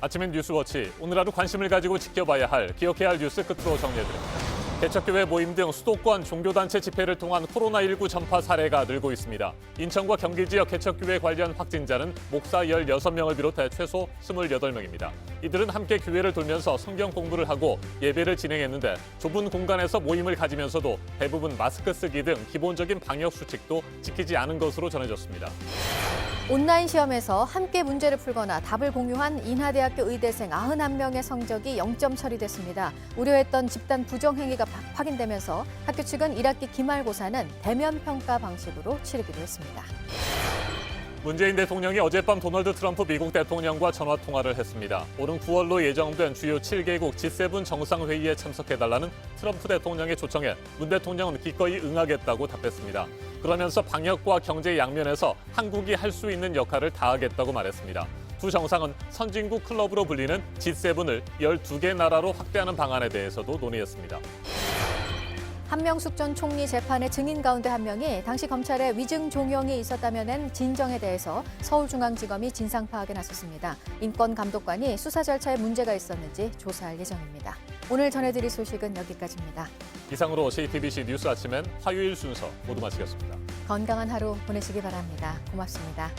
아침엔 뉴스워치, 오늘 하루 관심을 가지고 지켜봐야 할, 기억해야 할 뉴스 끝으로 정리해드립니다. 개척교회 모임 등 수도권 종교단체 집회를 통한 코로나19 전파 사례가 늘고 있습니다. 인천과 경기 지역 개척교회 관련 확진자는 목사 16명을 비롯해 최소 28명입니다. 이들은 함께 교회를 돌면서 성경 공부를 하고 예배를 진행했는데 좁은 공간에서 모임을 가지면서도 대부분 마스크 쓰기 등 기본적인 방역 수칙도 지키지 않은 것으로 전해졌습니다. 온라인 시험에서 함께 문제를 풀거나 답을 공유한 인하대학교 의대생 91명의 성적이 0점 처리됐습니다. 우려했던 집단 부정행위가 확인되면서 학교 측은 1학기 기말고사는 대면 평가 방식으로 치르기로 했습니다. 문재인 대통령이 어젯밤 도널드 트럼프 미국 대통령과 전화 통화를 했습니다. 오는 9월로 예정된 주요 7개국 G7 정상회의에 참석해달라는 트럼프 대통령의 초청에 문 대통령은 기꺼이 응하겠다고 답했습니다. 그러면서 방역과 경제 양면에서 한국이 할 수 있는 역할을 다하겠다고 말했습니다. 두 정상은 선진국 클럽으로 불리는 G7을 12개 나라로 확대하는 방안에 대해서도 논의했습니다. 한명숙 전 총리 재판의 증인 가운데 한 명이 당시 검찰에 위증 종용이 있었다며 낸 진정에 대해서 서울중앙지검이 진상 파악에 나섰습니다. 인권감독관이 수사 절차에 문제가 있었는지 조사할 예정입니다. 오늘 전해드릴 소식은 여기까지입니다. 이상으로 JTBC 뉴스 아침엔 화요일 순서 모두 마치겠습니다. 건강한 하루 보내시기 바랍니다. 고맙습니다.